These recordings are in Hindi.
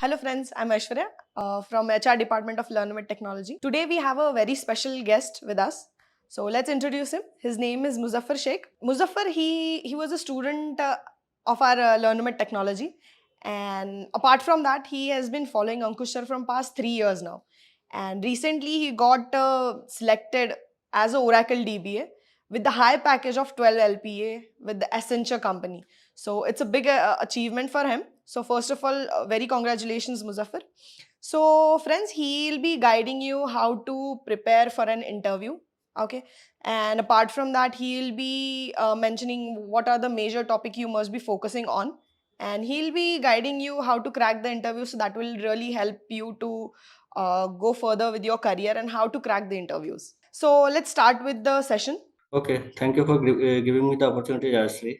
Hello friends, I'm Aishwarya from HR Department of Learning with Technology. Today we have a very special guest with us. So let's introduce him. His name is Muzaffar Sheikh. Muzaffar, he was a student of our Learning with Technology, and apart from that, he has been following Ankush sir from past 3 years now. And recently, he got selected as a Oracle DBA with the high package of 12 LPA with the Accenture company. So it's a big achievement for him. So first of all, very congratulations, Muzaffar. So friends, he'll be guiding you how to prepare for an interview. Okay, and apart from that, he'll be mentioning what are the major topic you must be focusing on, and he'll be guiding you how to crack the interview. So that will really help you to go further with your career and how to crack the interviews. So let's start with the session. Okay, thank you for giving me the opportunity Rajshree.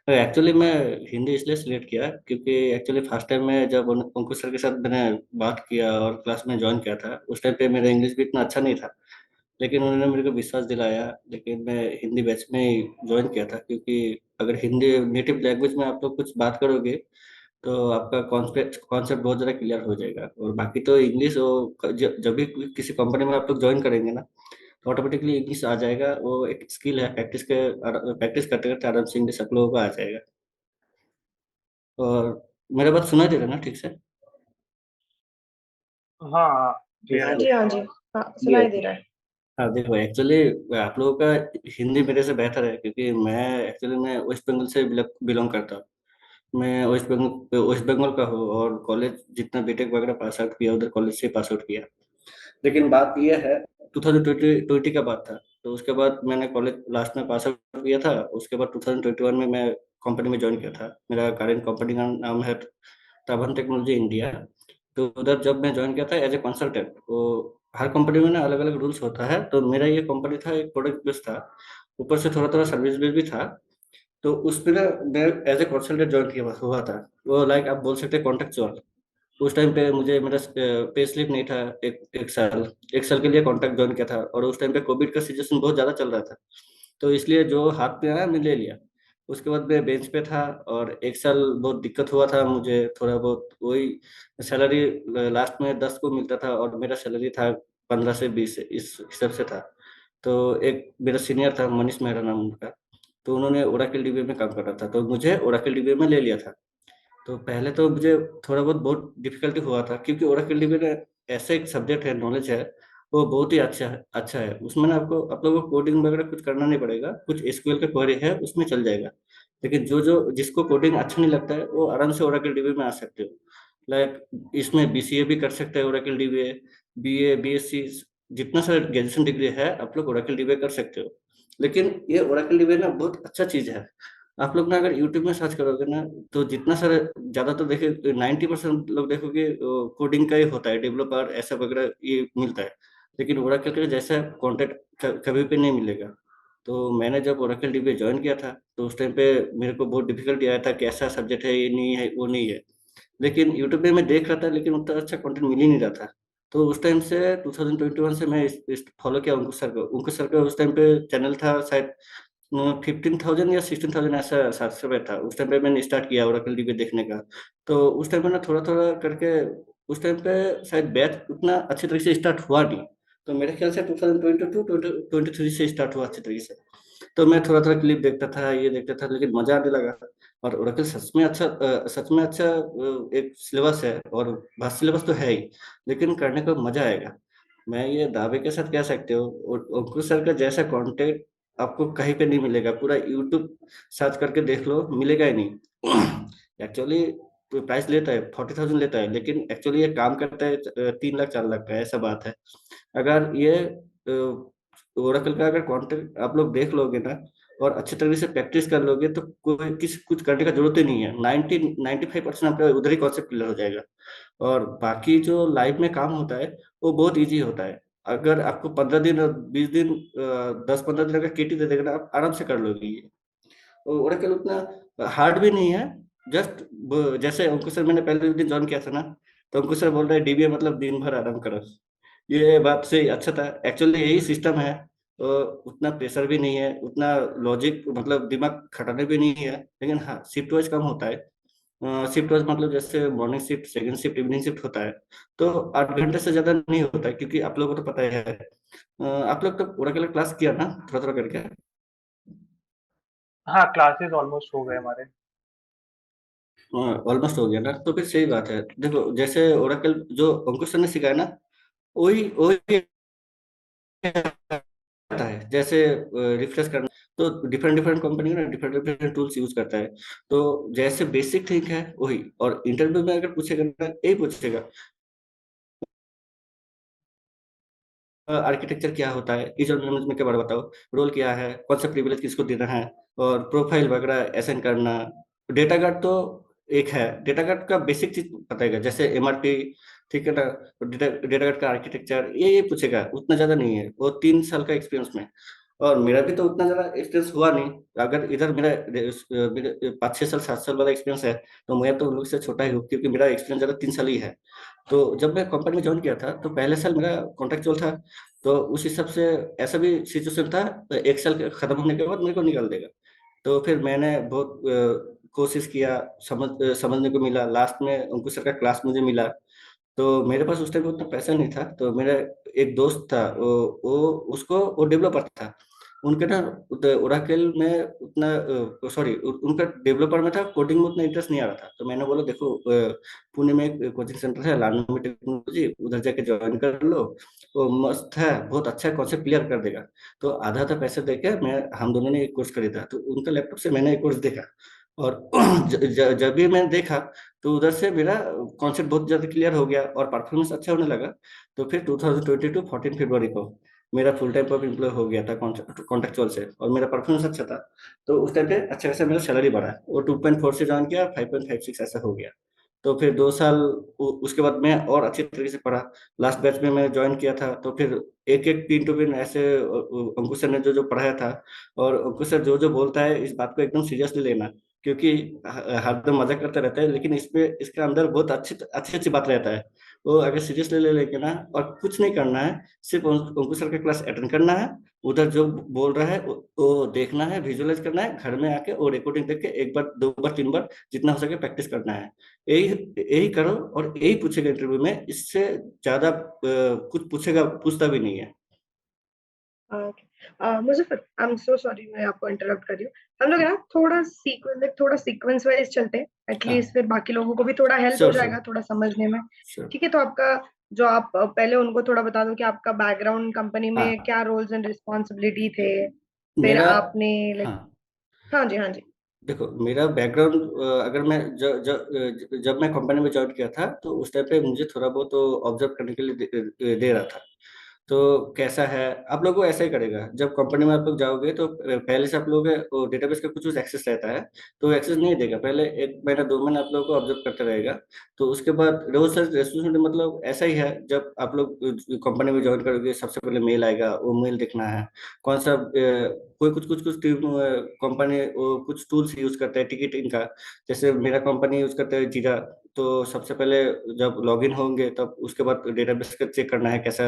Actually मैं हिंदी इसलिए सिलेक्ट किया क्योंकि एक्चुअली फर्स्ट टाइम मैं जब अंकुश सर के साथ मैंने बात किया और क्लास में ज्वाइन किया था, उस टाइम पे मेरा इंग्लिश भी इतना अच्छा नहीं था। लेकिन उन्होंने मेरे को विश्वास दिलाया, लेकिन मैं हिंदी बैच में ही ज्वाइन किया था क्योंकि अगर हिंदी नेटिव लैंग्वेज में आप लोग कुछ बात करोगे तो आपका कॉन्सेप्ट कॉन्सेप्ट बहुत ज़्यादा क्लियर हो जाएगा। और बाकी तो इंग्लिश जब भी किसी कंपनी में आप लोग ज्वाइन करेंगे ना, तो ऑटोमेटिकली इंग्लिश आ जाएगा। वो एक स्किल है, प्रैक्टिस करते करते आराम से इंग्लिश आप लोगों को आ जाएगा। और मेरा बात सुनाई दे रहा है ना ठीक से? हाँ, जी हाँ, जी हाँ जी, हाँ सुनाई दे रहा है। हाँ, देखो एक्चुअली आप लोगों का हिंदी मेरे से बेहतर है क्योंकि मैं वेस्ट बंगाल से बिलोंग करता हूँ। मैं वेस्ट बंगाल का हूँ और कॉलेज जितना बीटेक वगैरह पास आउट किया उधर कॉलेज से पास आउट किया। लेकिन बात ये है, 2020 का बात था, तो उसके बाद मैंने कॉलेज लास्ट में पास आउट किया था। उसके बाद 2021 में मैं कंपनी में ज्वाइन किया था। मेरा करंट कंपनी का नाम है तबन टेक्नोलॉजी इंडिया। तो उधर जब मैं ज्वाइन किया था एज ए कंसल्टेंट, तो हर कंपनी में ना अलग अलग रूल्स होता है। तो मेरा ये कंपनी था, एक प्रोडक्ट बेस्ड था, ऊपर से थोड़ा थोड़ा सर्विस बेस्ड भी था। तो उस पे ना मैं एज ए कंसल्टेंट ज्वाइन किया हुआ था। वो लाइक आप बोल सकते हैं कॉन्ट्रेक्चुअल। उस टाइम पे मुझे मेरा पे स्लिप नहीं था। एक साल के लिए कॉन्ट्रैक्ट ज्वाइन किया था और उस टाइम पे कोविड का सिचुएशन बहुत ज़्यादा चल रहा था। तो इसलिए जो हाथ पे आया मैं ले लिया। उसके बाद मैं बेंच पे था और एक साल बहुत दिक्कत हुआ था मुझे, थोड़ा बहुत वही सैलरी लास्ट में 10 को मिलता था और मेरा सैलरी था 15 से 20, इस हिसाब से था। तो एक मेरा सीनियर था, मनीष मेहरा नाम उनका, तो उन्होंने ओराकल डीबी में काम कर रहा था, तो मुझे ओराकल डीबी में ले लिया था। तो पहले तो मुझे थोड़ा बहुत डिफिकल्टी हुआ था क्योंकि ओरेकल डीबी में ऐसा एक सब्जेक्ट है, नॉलेज है, वो बहुत ही अच्छा है। उसमें ना आपको आप लोगों को कोडिंग वगैरह कुछ करना नहीं पड़ेगा, कुछ एसक्यूएल का क्वेरी है उसमें चल जाएगा। लेकिन जो जो जिसको कोडिंग अच्छा नहीं लगता है वो आराम से ओरेकल डीबी में आ सकते हो। लाइक इसमें बीसीए भी कर सकते हैं ओरेकल डीबी, बीए बीएससी, जितना सारा ग्रेजुएशन डिग्री है आप लोग ओरेकल डीबी कर सकते हो। लेकिन ये ओरेकल डीबी ना बहुत अच्छा चीज है। आप लोग ना अगर यूट्यूब में सर्च करोगे ना, तो जितना सारे ज्यादा तो देखे 90% लोग देखोगे कोडिंग का ही होता है, डेवलपर ऐसा वगैरह ये मिलता है। लेकिन ओराकल का जैसा कॉन्टेक्ट कभी भी नहीं मिलेगा। तो मैंने जब ओराकल डीबी ज्वाइन किया था तो उस टाइम पे मेरे को बहुत डिफिकल्टी आया था कि ऐसा सब्जेक्ट है, ये नहीं है वो नहीं है। लेकिन यूट्यूब पे मैं देख रहा था लेकिन उतना अच्छा कंटेंट मिल ही नहीं रहा था। तो उस टाइम से 2021 से मैं इस फॉलो किया अंकुश सर का उस टाइम पे चैनल था शायद 15,000 या 16,000 ऐसा सब्सक्राइबर था। उस टाइम पे मैंने स्टार्ट किया ओरेकल डीबी देखने का। तो उस टाइम पे ना थोड़ा थोड़ा करके उस टाइम पे शायद बैच उतना अच्छी तरीके से स्टार्ट हुआ नहीं। तो मेरे ख्याल से 2022-23 से स्टार्ट हुआ अच्छी तरीके से। तो मैं थोड़ा थोड़ा क्लिप देखता था, ये देखता था, लेकिन मजा आने लगा। और ओरेकल सच में अच्छा एक सिलेबस है और भास्ट सिलेबस तो है ही, लेकिन करने को मजा आएगा। मैं ये दावे के साथ कह सकते हो अंकुश सर का जैसा कंटेंट आपको कहीं पे नहीं मिलेगा। पूरा यूट्यूब सर्च करके देख लो, मिलेगा ही नहीं। एक्चुअली प्राइस लेता है 40,000 लेता है, लेकिन एक्चुअली ये काम करता है 3 लाख 4 लाख का, ऐसा बात है। अगर ये ओरेकल का अगर कंटेंट आप लोग देख लोगे ना और अच्छे तरीके से प्रैक्टिस कर लोगे तो कोई किसी कुछ करने का जरूरत ही नहीं है। 95% आपका उधर ही कॉन्सेप्ट क्लियर हो जाएगा। और बाकी जो लाइफ में काम होता है वो बहुत इजी होता है। अगर आपको 15 दिन और 20 दिन 10-15 दिन अगर केटी दे देगा ना, आप आराम से कर लोगे ये। और ओरेकल उतना हार्ड भी नहीं है। जस्ट जैसे अंकुश सर, मैंने पहले दिन ज्वाइन किया था ना, तो अंकुश सर बोल रहे हैं डीबीए मतलब दिन भर आराम करो। ये बात से अच्छा था, एक्चुअली यही सिस्टम है। तो उतना प्रेशर भी नहीं है, उतना लॉजिक मतलब दिमाग खटाने भी नहीं है, लेकिन हाँ शिफ्ट वाइज काम होता है। शिफ्ट वाइज मतलब जैसे morning shift, second shift, evening shift होता है। तो 8 घंटे से ज्यादा नहीं होता है, क्योंकि आप लोगों को तो पता ही है। आप लोग तो ओरेकल क्लास किया ना, थोड़ा थोड़ा करके। हाँ, क्लासेस ऑलमोस्ट हो गए हमारे। ऑलमोस्ट हो गया ना, तो फिर सही बात है। देखो जैसे ओरेकल जो अंकुश सर ने सिखाया ना, वही वही आता है। जैसे रिफ्रेश करना, तो डिफरेंट डिफरेंट कंपनी ना डिफरेंट डिफरेंट टूल्स यूज करता है। तो जैसे बेसिक ठीक है वही, और इंटरव्यू में अगर पूछेगा ना, यही पूछेगा आर्किटेक्चर क्या होता है, ईज ऑफ मैनेजमेंट के बारे में बताओ, रोल क्या है, कौन सा प्रिविलेज किसको देना है, और प्रोफाइल वगैरह असाइन करना। डेटा गार्ड तो एक है, डेटा गार्ड का बेसिक चीज बताएगा, जैसे एमआरपी, ठीक है ना। डेटा डेटा गार्ड का आर्किटेक्चर ये पूछेगा, उतना ज्यादा नहीं है वो, 3 साल का एक्सपीरियंस में। और मेरा भी तो उतना ज्यादा एक्सपीरियंस हुआ नहीं। अगर इधर मेरे 5 6 साल 7 साल वाला एक्सपीरियंस है, तो मैं तो उन लोग से छोटा ही हूँ, क्योंकि मेरा एक्सपीरियंस ज्यादा 3 साल ही है। तो जब मैं कंपनी में ज्वाइन किया था, तो पहले साल मेरा कॉन्ट्रैक्चुअल था। तो उस हिसाब से ऐसा भी सिचुएशन था, तो 1 साल के खत्म होने के बाद मेरे को निकाल देगा। तो फिर मैंने बहुत कोशिश किया, समझने को मिला, लास्ट में अंकुश सर का क्लास मुझे मिला। तो मेरे पास उस टाइम उतना पैसा नहीं था, तो मेरा एक दोस्त था, वो उसको वो डेवलपर था। उनके ना ओराकल में उतना, सॉरी, उनका डेवलपर में था, कोडिंग में उतना इंटरेस्ट नहीं आ रहा था। तो मैंने बोला देखो, पुणे में एक कोचिंग सेंटर है लानमी टेक्नोलॉजी, उधर जाके ज्वाइन कर लो। वो मस्त है, बहुत अच्छा कॉन्सेप्ट क्लियर कर देगा। तो आधा आधा पैसे देके हम दोनों ने एक कोर्स खरीदा, तो उनका लैपटॉप से मैंने एक कोर्स देखा। और जब भी मैंने देखा, तो उधर से मेरा कॉन्सेप्ट बहुत ज्यादा क्लियर हो गया और परफॉर्मेंस अच्छा होने लगा। तो फिर 2022 14 फरवरी को मेरा फुल टाइम पर एम्प्लॉय हो गया था कॉन्ट्रेक्चुअल से, और मेरा परफॉर्मेंस अच्छा था। तो उस टाइम पे अच्छा खासा मेरा सैलरी बढ़ा, वो 2.4 से ज्वाइन किया, 5.56 ऐसा हो गया। तो फिर 2 साल उसके बाद मैं और अच्छी तरीके से पढ़ा। लास्ट बैच में मैं ज्वाइन किया था, तो फिर एक एक पिन टू पिन ऐसे अंकुश सर ने जो जो पढ़ाया था। और अंकुश सर जो जो बोलता है, इस बात को एकदम सीरियसली लेना, क्योंकि हरदम मजाक करता रहता है, लेकिन इसमें इसके अंदर बहुत अच्छी अच्छी अच्छी बात रहता है। वो अगर सीरियसली ले लेके ना, और कुछ नहीं करना है, सिर्फ अंकुश सर का क्लास अटेंड करना है, उधर जो बोल रहा है वो देखना है, विजुअलाइज करना है, घर में आके और रिकॉर्डिंग देख के 1 बार 2 बार 3 बार जितना हो सके प्रैक्टिस करना है। यही यही करो, और यही पूछेगा इंटरव्यू में, इससे ज्यादा कुछ पूछेगा, पूछता भी नहीं है। Okay. Muzaffar, I am so sorry, मैं आपको इंटरप्ट कर रही हूँ। हम लोग है ना थोड़ा सीक्वेंस वाइज चलते हैं, एटलीस्ट हाँ, फिर बाकी लोगों को भी थोड़ा हेल्प हो श्योर श्योर जाएगा थोड़ा समझने में। श्योर। ठीक है, तो आपका जो आप पहले उनको थोड़ा बता दो कि आपका बैकग्राउंड कंपनी में हाँ, क्या रोल्स एंड रिस्पॉन्सिबिलिटी थे। फिर मेरा, आपने लाइक। हाँ, हाँ जी, हाँ जी। देखो मेरा बैकग्राउंड, अगर मैं जब मैं कंपनी में ज्वाइन किया था, तो उस टाइम पे मुझे थोड़ा बहुत ऑब्जर्व करने के लिए दे रहा था। तो कैसा है, आप लोगों को ऐसा ही करेगा, जब कंपनी में आप लोग जाओगे, तो पहले से आप लोग डेटाबेस का कुछ एक्सेस रहता है। तो एक्सेस नहीं देगा, पहले 1 महीना 2 महीना आप लोगों को ऑब्जर्व करते रहेगा। तो उसके बाद रोज सर रेस्पॉन्सिबिलिटी मतलब ऐसा ही है, जब आप लोग कंपनी में ज्वाइन करोगे, सबसे पहले मेल आएगा, वो मेल देखना है। कौन सा कोई कुछ कुछ कुछ कंपनी कुछ टूल्स यूज करते हैं टिकटिंग का। जैसे मेरा कंपनी यूज करता है जीरा। तो सबसे पहले जब लॉगिन होंगे, तब उसके बाद डेटाबेस का चेक करना है, कैसा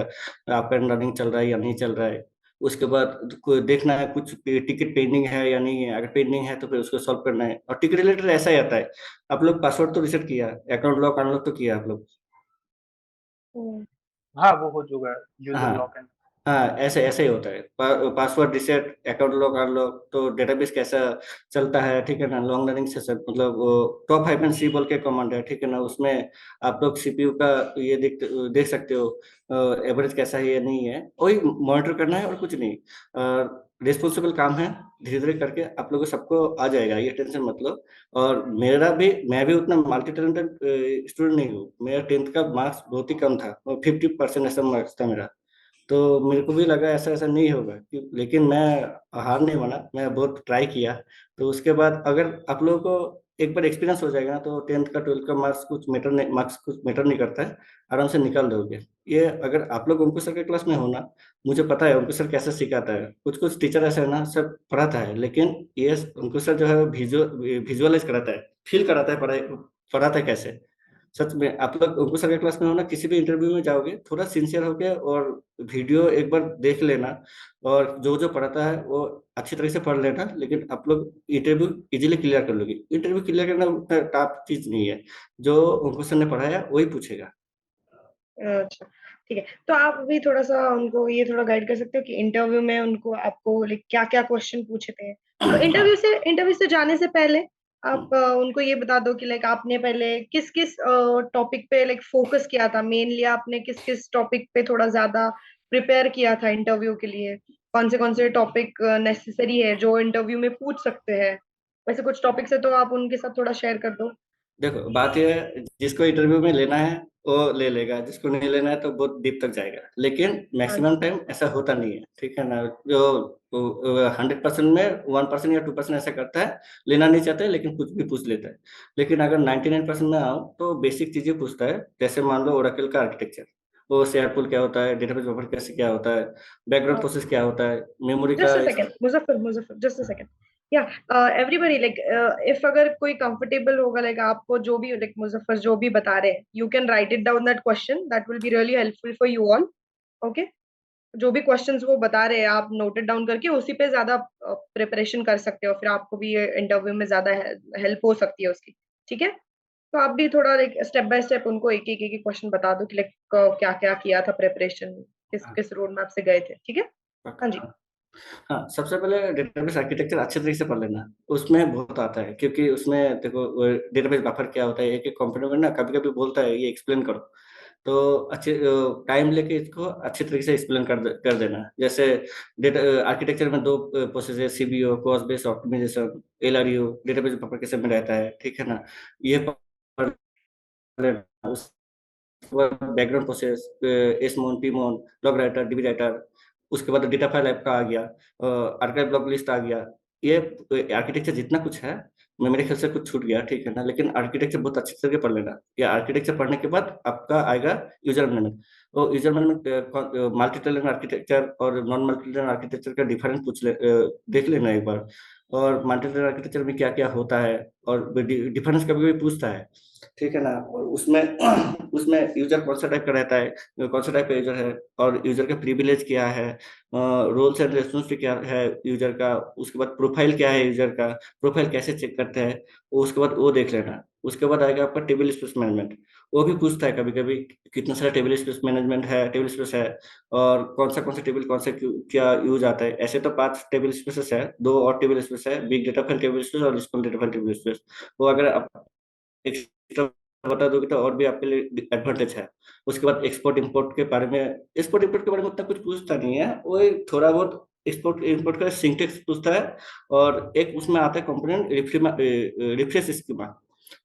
आपका रनिंग चल रहा है या नहीं चल रहा है। उसके बाद देखना है कुछ टिकट पेंडिंग है या नहीं है, अगर पेंडिंग है तो फिर उसको सॉल्व करना है। और टिकट रिलेटेड ऐसा ही आता है। आप लोग पासवर्ड तो रिसेट किया, अकाउंट लॉक अनलॉक तो किया आप लोग। हम्म। हाँ, वो हो चुका है, यूजर हाँ, लॉक इन। हाँ, ऐसे ऐसे ही होता है। Password reset, account lock unlock, तो डेटाबेस कैसा चलता है, ठीक है ना। लॉन्ग रनिंग सेशन मतलब वो टॉप हाइफन सी बोल के कमांड है, ठीक है ना। उसमें आप लोग सीपीयू का ये देख सकते हो, एवरेज कैसा है या नहीं है, वही मॉनिटर करना है और कुछ नहीं। रिस्पॉन्सिबल काम है, धीरे धीरे करके आप लोगों को सबको आ जाएगा, ये टेंशन मत लो। और मैं भी उतना मल्टी टैलेंटेड स्टूडेंट नहीं हूँ। मेरा 10th का मार्क्स बहुत ही कम था, 50% ऐसा मार्क्स था मेरा। तो मेरे को भी लगा ऐसा ऐसा नहीं होगा, लेकिन मैं हार नहीं माना, मैं बहुत ट्राई किया। तो उसके बाद अगर आप लोगों को एक बार एक्सपीरियंस हो जाएगा ना, तो 10th का 12th का मार्क्स कुछ मैटर नहीं करता है। आराम से निकाल दोगे। ये अगर आप लोग अंकुश सर के क्लास में हो ना, मुझे पता है अंकुश सर कैसे सिखाता है। कुछ कुछ टीचर ऐसे है ना, सब पढ़ाता है, लेकिन ये अंकुश सर जो है विजुअलाइज कराता है, फील कराता है, पढ़ाई पढ़ाता है कैसे। सच में आप लोग अंकुश सर के क्लास में हो ना, किसी भी इंटरव्यू में जाओगे थोड़ा सिंसियर होके और वीडियो एक बार देख लेना, और जो जो पढ़ाता है वो अच्छी तरह से पढ़ लेना, लेकिन आप लोग इंटरव्यू इजीली क्लियर कर लोगे। इंटरव्यू क्लियर करना उतना टफ चीज नहीं है, जो अंकुश सर ने पढ़ाया वही पूछेगा। अच्छा, ठीक है। तो आप भी थोड़ा-सा उनको ये थोड़ा गाइड कर सकते हो कि इंटरव्यू में उनको आपको लाइक क्या-क्या क्वेश्चन पूछे थे? तो हाँ। इंटरव्यू से जाने से पहले आप उनको ये बता दो कि लाइक आपने पहले किस-किस टॉपिक पे लाइक फोकस किया था? मेनली आपने किस-किस टॉपिक पे थोड़ा ज़्यादा प्रिपेयर किया था इंटरव्यू के लिए? कौन से टॉपिक नेसेसरी है जो इंटरव्यू में पूछ सकते हैं? वैसे कुछ टॉपिक्स है तो आप उनके साथ थोड़ा शेयर कर दो। देखो बात यह है, जिसको इंटरव्यू में लेना है वो ले लेगा, जिसको नहीं लेना है तो बहुत डीप तक जाएगा, लेकिन हाँ मैक्सिमम जी। टाइम ऐसा होता नहीं है, ठीक है ना। जो 100% में 1% या 2% ऐसा करता है, लेना नहीं चाहते लेकिन कुछ भी पूछ लेता है। लेकिन अगर 99% में आओ तो बेसिक चीजें पूछता है, जैसे मान लो ओरेकल का आर्किटेक्चर, वो शेयर पूल क्या होता है, डेटाबेस बफर कैसे क्या होता है, बैकग्राउंड प्रोसेस क्या होता है, मेमोरी Just का। a second, Muzaffar, just a second. Yeah, everybody like if अगर कोई comfortable होगा like आपको जो भी like मुजफ्फर जो भी बता रहे हैं, you can write it down that question. That will be really helpful for you all. Okay? जो भी क्वेश्चंस वो बता रहे हैं आप नोट इट डाउन करके उसी पे ज्यादा प्रिपरेशन कर सकते हो, फिर आपको भी इंटरव्यू में ज्यादा हेल्प हो सकती है उसकी। ठीक है, तो आप भी थोड़ा लाइक स्टेप बाय स्टेप उनको एक एक क्वेश्चन बता दो कि लाइक क्या क्या किया था प्रिपरेशन, किस हाँ, किस रोड मैप से गए थे। ठीक है। हाँ जी। हाँ। हाँ, सबसे पहले डेटाबेस आर्किटेक्चर अच्छे तरीके से पढ़ लेना। उसमें बहुत आता है, क्योंकि उसमें देखो डेटाबेस बफर क्या होता है, एक एक कंपोनेंट ना कभी कभी बोलता है ये एक्सप्लेन करो, तो अच्छे टाइम लेके इसको अच्छे तरीके से एक्सप्लेन कर देना। जैसे डेटा आर्किटेक्चर में दो प्रोसेस है, CBO cost based optimization, LRU, database buffer कैसे में रहता है, ठीक है ना। ये पढ़ लेना। Background process, SMON, PMON, log writer, DB writer, उसके बाद डेटा फाइल ऐप का आ गया, आर्काइव ब्लॉक लिस्ट आ गया। ये आर्किटेक्चर जितना कुछ है, मैं मेरे ख्याल से कुछ छूट गया, ठीक है ना, लेकिन आर्किटेक्चर बहुत अच्छे से पढ़ लेना। या आर्किटेक्चर पढ़ने के बाद आपका आएगा यूजर मैनेजमेंट। तो user management multi talent architecture और नॉन मल्टी टेलेंट आर्किटेक्चर का डिफरेंस देख लेना एक बार। और मल्टी टेलेंट आर्किटेक्चर में क्या क्या होता है, और डिफरेंस कभी कभी पूछता है, ठीक है ना। और उसमें उसमें यूजर कौन सा टाइप का रहता है, कौन सा टाइप का यूजर है, और यूजर का प्रिविलेज क्या है, रोल्स एंड रेस्पॉन्सिबिलिटी क्या है यूजर का, उसके बाद प्रोफाइल क्या है यूजर का, प्रोफाइल कैसे चेक करते हैं, उसके बाद वो देख लेना। उसके बाद आएगा आपका टेबल स्पेस मैनेजमेंट। वो भी पूछता है कभी कभी, कितना सारा टेबल स्पेस मैनेजमेंट है, टेबल स्पेस है, और कौन सा टेबल कौन सा क्या यूज आता है। ऐसे तो 5 टेबल स्पेसेस है, 2 और टेबल स्पेस है, big data file table space और relational data file table space. वो अगर आप एक्स्ट्रा बता दोगे तो और भी आपके लिए एडवांटेज है। उसके बाद एक्सपोर्ट इंपोर्ट के बारे में, एक्सपोर्ट इंपोर्ट के बारे में उतना कुछ पूछता नहीं है, वो थोड़ा बहुत एक्सपोर्ट इंपोर्ट का सिंटेक्स पूछता है। और एक उसमें आता है कंपोनेंट रिफ्रेश स्कीमा,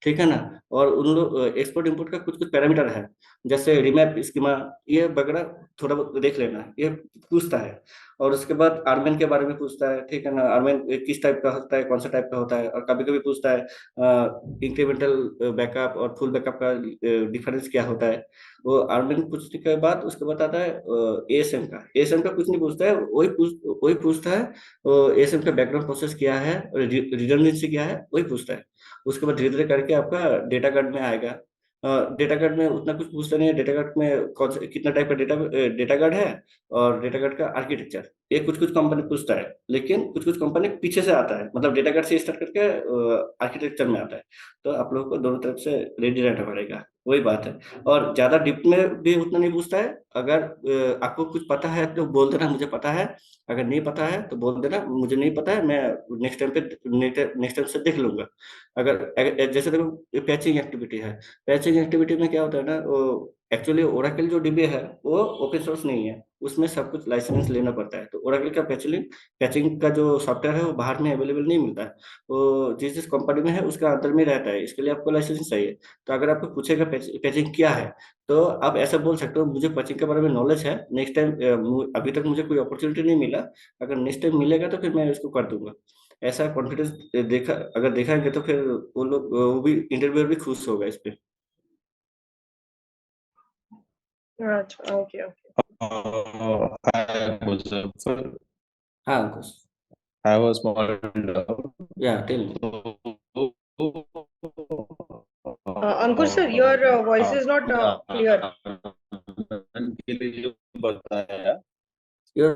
ठीक है ना। और उन लोग एक्सपोर्ट इंपोर्ट का कुछ कुछ पैरामीटर है, जैसे रिमैप स्कीमा, ये वगैरह थोड़ा बहुत देख लेना, ये पूछता है। और उसके बाद आर्मेन के बारे में पूछता है, ठीक है ना, आर्मेन किस टाइप का होता है, कौन सा टाइप का होता है, और कभी कभी पूछता है इंक्रीमेंटल बैकअप और फुल बैकअप का डिफरेंस क्या होता है। वो आर्मेन पूछने के बाद उसके बाद आता है एएसएम का। एएसएम का कुछ नहीं पूछता है, वही पूछता है एएसएम का बैकग्राउंड प्रोसेस क्या है और रिडंडेंसी क्या है, वही पूछता है। उसके बाद धीरे धीरे करके आपका डेटा कार्ड में आएगा। डेटा कार्ड में उतना कुछ पूछता नहीं है, डेटा कार्ड में कौन सा कितना टाइप का डेटा कार्ड है, और डेटा कार्ड का आर्किटेक्चर, ये कुछ कुछ कंपनी पूछता है। लेकिन कुछ कुछ कंपनी पीछे से आता है, मतलब डेटा कार्ड से स्टार्ट करके आर्किटेक्चर में आता है। तो आप लोगों को दोनों तरफ से रेडी रहना पड़ेगा, वही बात है। और ज्यादा डीप में भी उतना नहीं पूछता है। अगर आपको कुछ पता है तो बोल देना मुझे पता है, अगर नहीं पता है तो बोल देना मुझे नहीं पता है, मैं नेक्स्ट टाइम से देख लूंगा। जैसे देखो पैचिंग एक्टिविटी है, पैचिंग एक्टिविटी में क्या होता है ना, वो एक्चुअली ओरेकल जो डीबी है वो ओपन सोर्स नहीं है, उसमें सब कुछ लाइसेंस लेना पड़ता है। तो ओरेकल का पैचिंग पैचिंग का जो सॉफ्टवेयर है वो बाहर में अवेलेबल नहीं मिलता है, वो जिस जिस कंपनी में है उसका अंदर में रहता है, इसके लिए आपको लाइसेंस चाहिए। तो अगर आपको पूछेगा पैचिंग क्या है, तो आप ऐसा बोल सकते हो मुझे पैचिंग के बारे में नॉलेज है, नेक्स्ट टाइम अभी तक मुझे कोई अपॉर्चुनिटी नहीं मिला, अगर नेक्स्ट टाइम मिलेगा तो फिर मैं इसको कर दूंगा। ऐसा कॉन्फिडेंस अगर दिखाएंगे तो फिर वो भी इंटरव्यूअर भी खुश होगा इस पे। अच्छा, ओके ओके। Hi, Muzaffar. हाँ Ankush. I have a small doubt. Yeah tell me. So, Ankur sir, your voice is not clear. के लिए जो बताया Your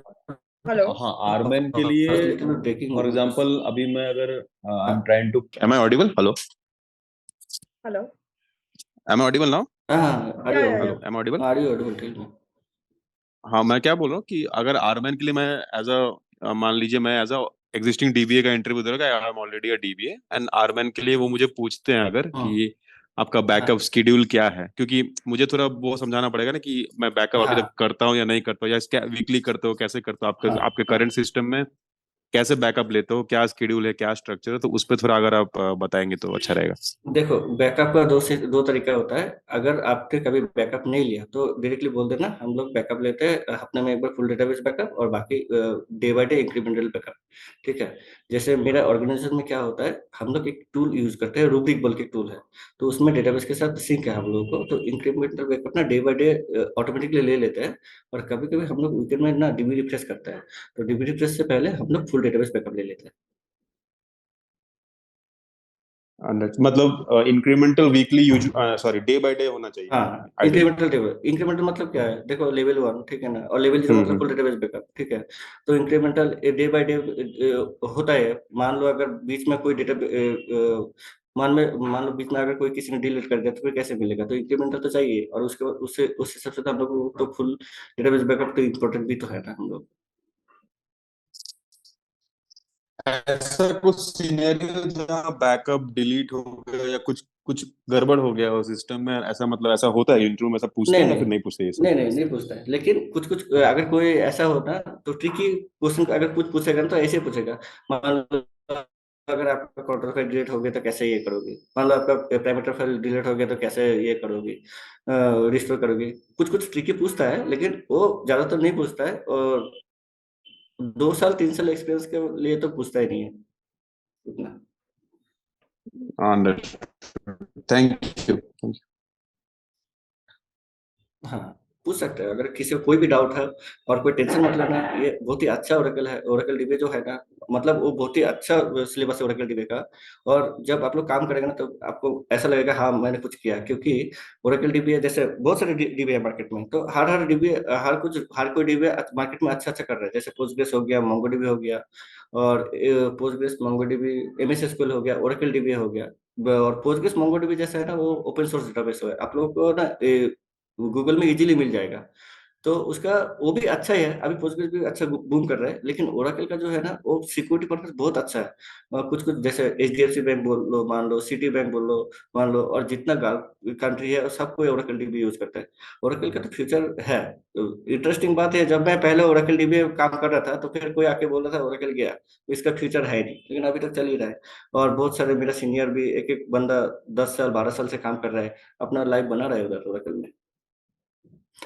Hello. हाँ आर्मेन के लिए voice little bit breaking. For example अभी मैं अगर I am trying to am I audible hello Hello. Am I audible now हाँ, Yeah, yeah, hello am I audible are you audible? Tell me. हाँ मैं क्या बोल रहा हूँ कि अगर आर्मेन के लिए मैं एज अ मान लीजिए मैं एज अ एग्जिस्टिंग डीबीए का इंटरव्यू दे रहा हूँ I am already a DBA and आर्मेन के लिए वो मुझे पूछते हैं अगर हाँ। कि आपका बैकअप स्केड्यूल क्या है क्योंकि मुझे थोड़ा वो समझाना पड़ेगा ना कि मैं बैकअप अभी तक करता हूँ या नहीं करता हूँ या इसका वीकली करते हो कैसे करते हो आपके करंट सिस्टम में कैसे बैकअप लेते हो क्या स्केड्यूल है क्या स्ट्रक्चर है तो उस पर थोड़ा अगर आप बताएंगे तो अच्छा रहेगा देखो बैकअप का दो तरीका होता है। अगर आपने कभी बैकअप नहीं लिया तो डायरेक्टली बोल देना, हम लोग बैकअप लेते हैं हफ्ते में एक बार फुल डेटाबेस बैकअप और बाकी day by day incremental backup. ठीक है, जैसे मेरा ऑर्गेनाइजेशन में क्या होता है, हम लोग एक टूल यूज करते हैं, रूब्रिक बोल के टूल है, तो उसमें डेटाबेस के साथ सिंक है हम लोगों को, तो इंक्रीमेंटल बैकअप ना डे बाय डे ऑटोमेटिकली ले लेते हैं। और कभी कभी हम लोग वीकेंड में ना डीबी रिफ्रेश करते हैं, तो डीबी रिफ्रेश से पहले हम लोग फुल डेटाबेस बैकअप ले लेते हैं। मतलब incremental weekly use sorry day by day होना चाहिए हाँ, आइडियली इंक्रीमेंटल टेबल, इंक्रीमेंटल मतलब क्या है, देखो लेवल 1 ठीक है ना, और लेवल 0 मतलब फुल डेटाबेस बैकअप। ठीक है, तो इंक्रीमेंटल डे बाय डे होता है। मान लो अगर बीच में कोई डेटा मान लो बीच में अगर कोई किसी ने डिलीट कर दिया तो फिर कैसे मिलेगा, तो इंक्रीमेंटल तो चाहिए। और उसके बाद उससे उस हिसाब से तो हम लोग को तो फुल डेटाबेस बैकअप तो इम्पोर्टेंट भी तो है ना हम लोग। ऐसा कुछ सिनेरियो जहाँ बैकअप डिलीट हो गया या कुछ कुछ गड़बड़ हो गया हो सिस्टम में ऐसा मतलब ऐसा होता है इंटरव्यू में ऐसा पूछते नहीं हैं या नहीं फिर नहीं पूछते ये सब नहीं पूछता है, लेकिन कुछ कुछ अगर कोई ऐसा होता तो ट्रिकी क्वेश्चन अगर कुछ पूछेगा ना तो ऐसे पूछेगा। मान लो अगर आपका कंट्रोल फाइल डिलीट हो गया तो कैसे ये करोगे, मान लो आपका पैरामीटर फाइल डिलीट हो गया तो कैसे ये करोगे, रिस्टोर करोगे। कुछ कुछ ट्रिकी पूछता है, लेकिन वो ज्यादातर नहीं पूछता है। और 2 साल 3 साल एक्सपीरियंस के लिए तो पूछता ही नहीं है उतना। थैंक यू हाँ, पूछ सकते हैं अगर किसी को कोई भी डाउट है। और कोई टेंशन मत लेना, ये बहुत ही अच्छा ओरेकल है। ओरेकल डीबी जो है ना, मतलब वो बहुत ही अच्छा सिलेबस है ओरेकल डीबी का। और जब आप लोग काम करेंगे ना तो आपको ऐसा लगेगा हाँ मैंने कुछ किया, क्योंकि ओरेकल डीबी है, जैसे बहुत सारे डीबी है मार्केट में, तो हर डीबी हर कोई डीबी मार्केट में अच्छा अच्छा कर रहा है। जैसे पोस्टग्रेस हो गया, मोंगो डीबी हो गया, और Postgres Mongo dB, MS SQL हो गया, ओरेकल डीबी हो गया। और पोस्टग्रेस मोंगो डीबी जैसा है ना, वो ओपन सोर्स डेटाबेस है, आप लोगों को ना गूगल में इजीली मिल जाएगा। तो उसका वो भी अच्छा ही है। अभी पोस्टग्रेस भी अच्छा बूम कर रहा है, लेकिन ओरेकल का जो है ना वो सिक्योरिटी पर्पस बहुत अच्छा है। और कुछ कुछ जैसे एचडीएफसी बैंक बोल लो, मान लो सिटी बैंक बोल लो, मान लो, और जितना कंट्री है सबको ओरेकल डीबी यूज करता है। ओरेकल का तो फ्यूचर है। इंटरेस्टिंग बात है, जब मैं पहले ओरेकल डीबी में काम कर रहा था तो फिर कोई आके बोल रहा था ओरेकल गया, तो इसका फ्यूचर है नहीं, लेकिन अभी तक चल ही रहा है। और बहुत सारे मेरा सीनियर भी एक एक बंदा 10 साल 12 साल से काम कर रहा है, अपना लाइफ बना रहा है उधर ओरेकल में।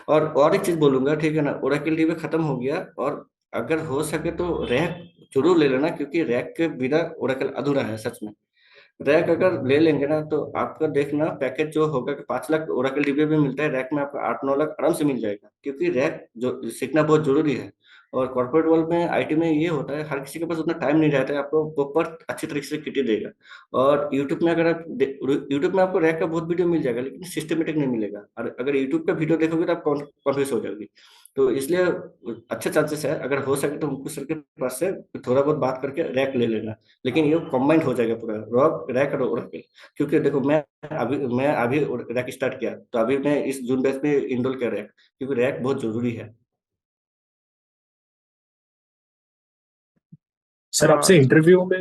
और एक चीज बोलूंगा, ठीक है ना, ओरेकल डीबी खत्म हो गया, और अगर हो सके तो रैक जरूर ले लेना, क्योंकि रैक के बिना ओरेकल अधूरा है सच में। रैक अगर ले लेंगे ना तो आपका देखना पैकेज जो होगा कि 5 लाख ओरेकल डीबी में मिलता है, रैक में आपका 8 9 लाख आराम से मिल जाएगा, क्योंकि रैक जो सीखना बहुत जरूरी है। और कॉर्पोरेट वर्ल्ड में आईटी में ये होता है, हर किसी के पास उतना टाइम नहीं रहता है आपको प्रॉपर अच्छी तरीके से किटी देगा। और यूट्यूब में अगर आप यूट्यूब में आपको रैक का बहुत वीडियो मिल जाएगा, लेकिन सिस्टमेटिक नहीं मिलेगा, और अगर यूट्यूब का वीडियो देखोगे तो आप कन्फ्यूज हो जाओगे। तो इसलिए अच्छे चांसेस है, अगर हो सके तो मुकुल सर के पास से थोड़ा बहुत बात करके रैक ले लेना। लेकिन ये कॉम्बाइंड हो जाएगा पूरा रॉक रैक और ओरेकल। क्योंकि देखो मैं अभी रैक स्टार्ट किया, तो अभी मैं इस जून बैच में इनरोल किया रैक, क्योंकि रैक बहुत जरूरी है। सर आपसे इंटरव्यू में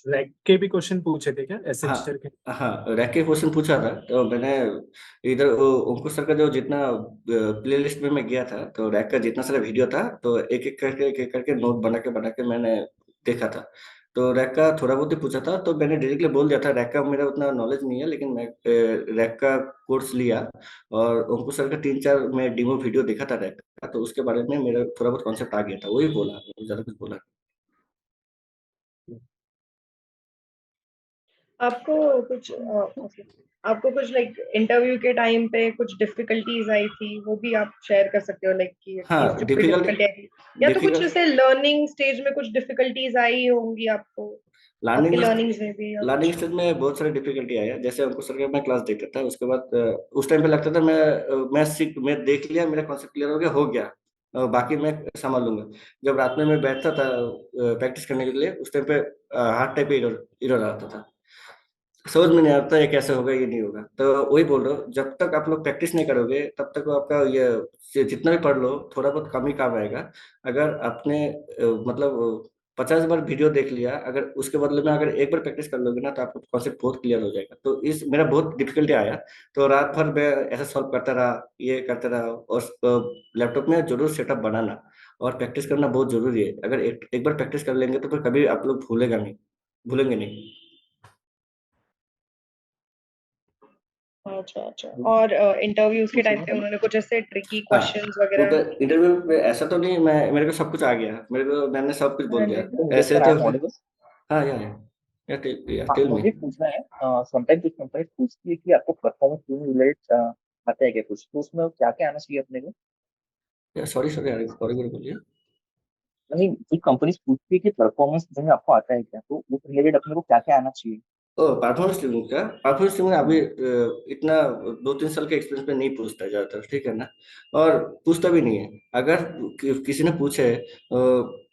रैक के भी क्वेश्चन पूछे थे क्या हाँ एसएचआर के? हाँ, रैक के क्वेश्चन पूछा था, तो मैंने इधर अंकुश सर का जो जितना प्ले लिस्ट में मैं गया था, तो रैक का जितना सारा वीडियो था, तो एक एक करके नोट बना के मैंने देखा था। तो रैक का थोड़ा बहुत ही पूछा था, तो मैंने डायरेक्टली बोल दिया था रैक का मेरा उतना नॉलेज नहीं है, लेकिन मैं रैक का कोर्स लिया। और अंकुश सर का 3 4 मैं डेमो वीडियो देखा था रैक का, तो उसके बारे में मेरा थोड़ा बहुत कॉन्सेप्ट आ गया था, वही बोला, ज्यादा कुछ बोला। आपको कुछ okay. आपको कुछ लाइक इंटरव्यू के टाइम पे कुछ डिफिकल्टीज आई थी, वो भी आप शेयर कर सकते हो, लाइक कि हाँ, इस डिफिकल्टी डिफिकल्टी आई थी, या तो कुछ डिफिकल्ट जैसे लर्निंग स्टेज में कुछ डिफिकल्टीज आई होंगी आपको। आपके लर्निंग लर्निंग्स में भी या लर्निंग कुछ? स्टेज में बहुत सारे डिफिकल्टी आया। जैसे अंकुर सर का मैं क्लास देखता था, उसके बाद उस टाइम पे लगता था मैं देख लिया, मेरा कॉन्सेप्ट क्लियर हो गया, बाकी मैं संभाल लूंगा। जब रात में मैं बैठता था प्रैक्टिस करने के लिए, उस टाइम पे हार्ट टाइप एरर एरर आता था, समझ में नहीं आता ये कैसे होगा ये नहीं होगा। तो वही बोल रहा हूँ, जब तक आप लोग प्रैक्टिस नहीं करोगे तब तक वो आपका ये जितना भी पढ़ लो थोड़ा बहुत कम ही काम आएगा। अगर आपने मतलब 50 बार वीडियो देख लिया, अगर उसके बदले में अगर एक बार प्रैक्टिस कर लोगे ना, तो आपका कॉन्सेप्ट बहुत क्लियर हो जाएगा। तो इस मेरा बहुत डिफिकल्टी आया, तो रात भर मैं ऐसा सॉल्व करता रहा, ये करता रहा। और लैपटॉप में जरूर सेटअप बनाना और प्रैक्टिस करना बहुत जरूरी है। अगर एक बार प्रैक्टिस कर लेंगे तो फिर कभी आप लोग भूलेंगे नहीं। अच्छा अच्छा। और इंटरव्यूज के टाइम पे उन्होंने कुछ ऐसे ट्रिकी हाँ, क्वेश्चंस वगैरह? उधर इंटरव्यू में ऐसा तो नहीं, मैं मेरे को सब कुछ आ गया, मैंने सब कुछ बोल हाँ दिया जी। ऐसे Sir, I तो। am audible. हाँ, या टेल मी। मुझे पूछना है समटाइम कुछ कंपनी पूछती है कि आपको परफॉर्मेंस रिलेटेड आता है क्या कुछ, तो उसमें क्या क्या आना चाहिए अपने को? सॉरी सॉरी, और एक बार बोलिए। नहीं, कुछ कंपनीज पूछती है कि परफॉर्मेंस जो है आपको आता है क्या, तो उस रिलेटेड अपने को क्या क्या आना चाहिए? ओ, परफॉर्मेंस ट्यूनिंग अभी इतना 2-3 साल के एक्सपीरियंस में नहीं पूछता है ज्यादातर, ठीक है ना। और पूछता भी नहीं है। अगर किसी ने पूछे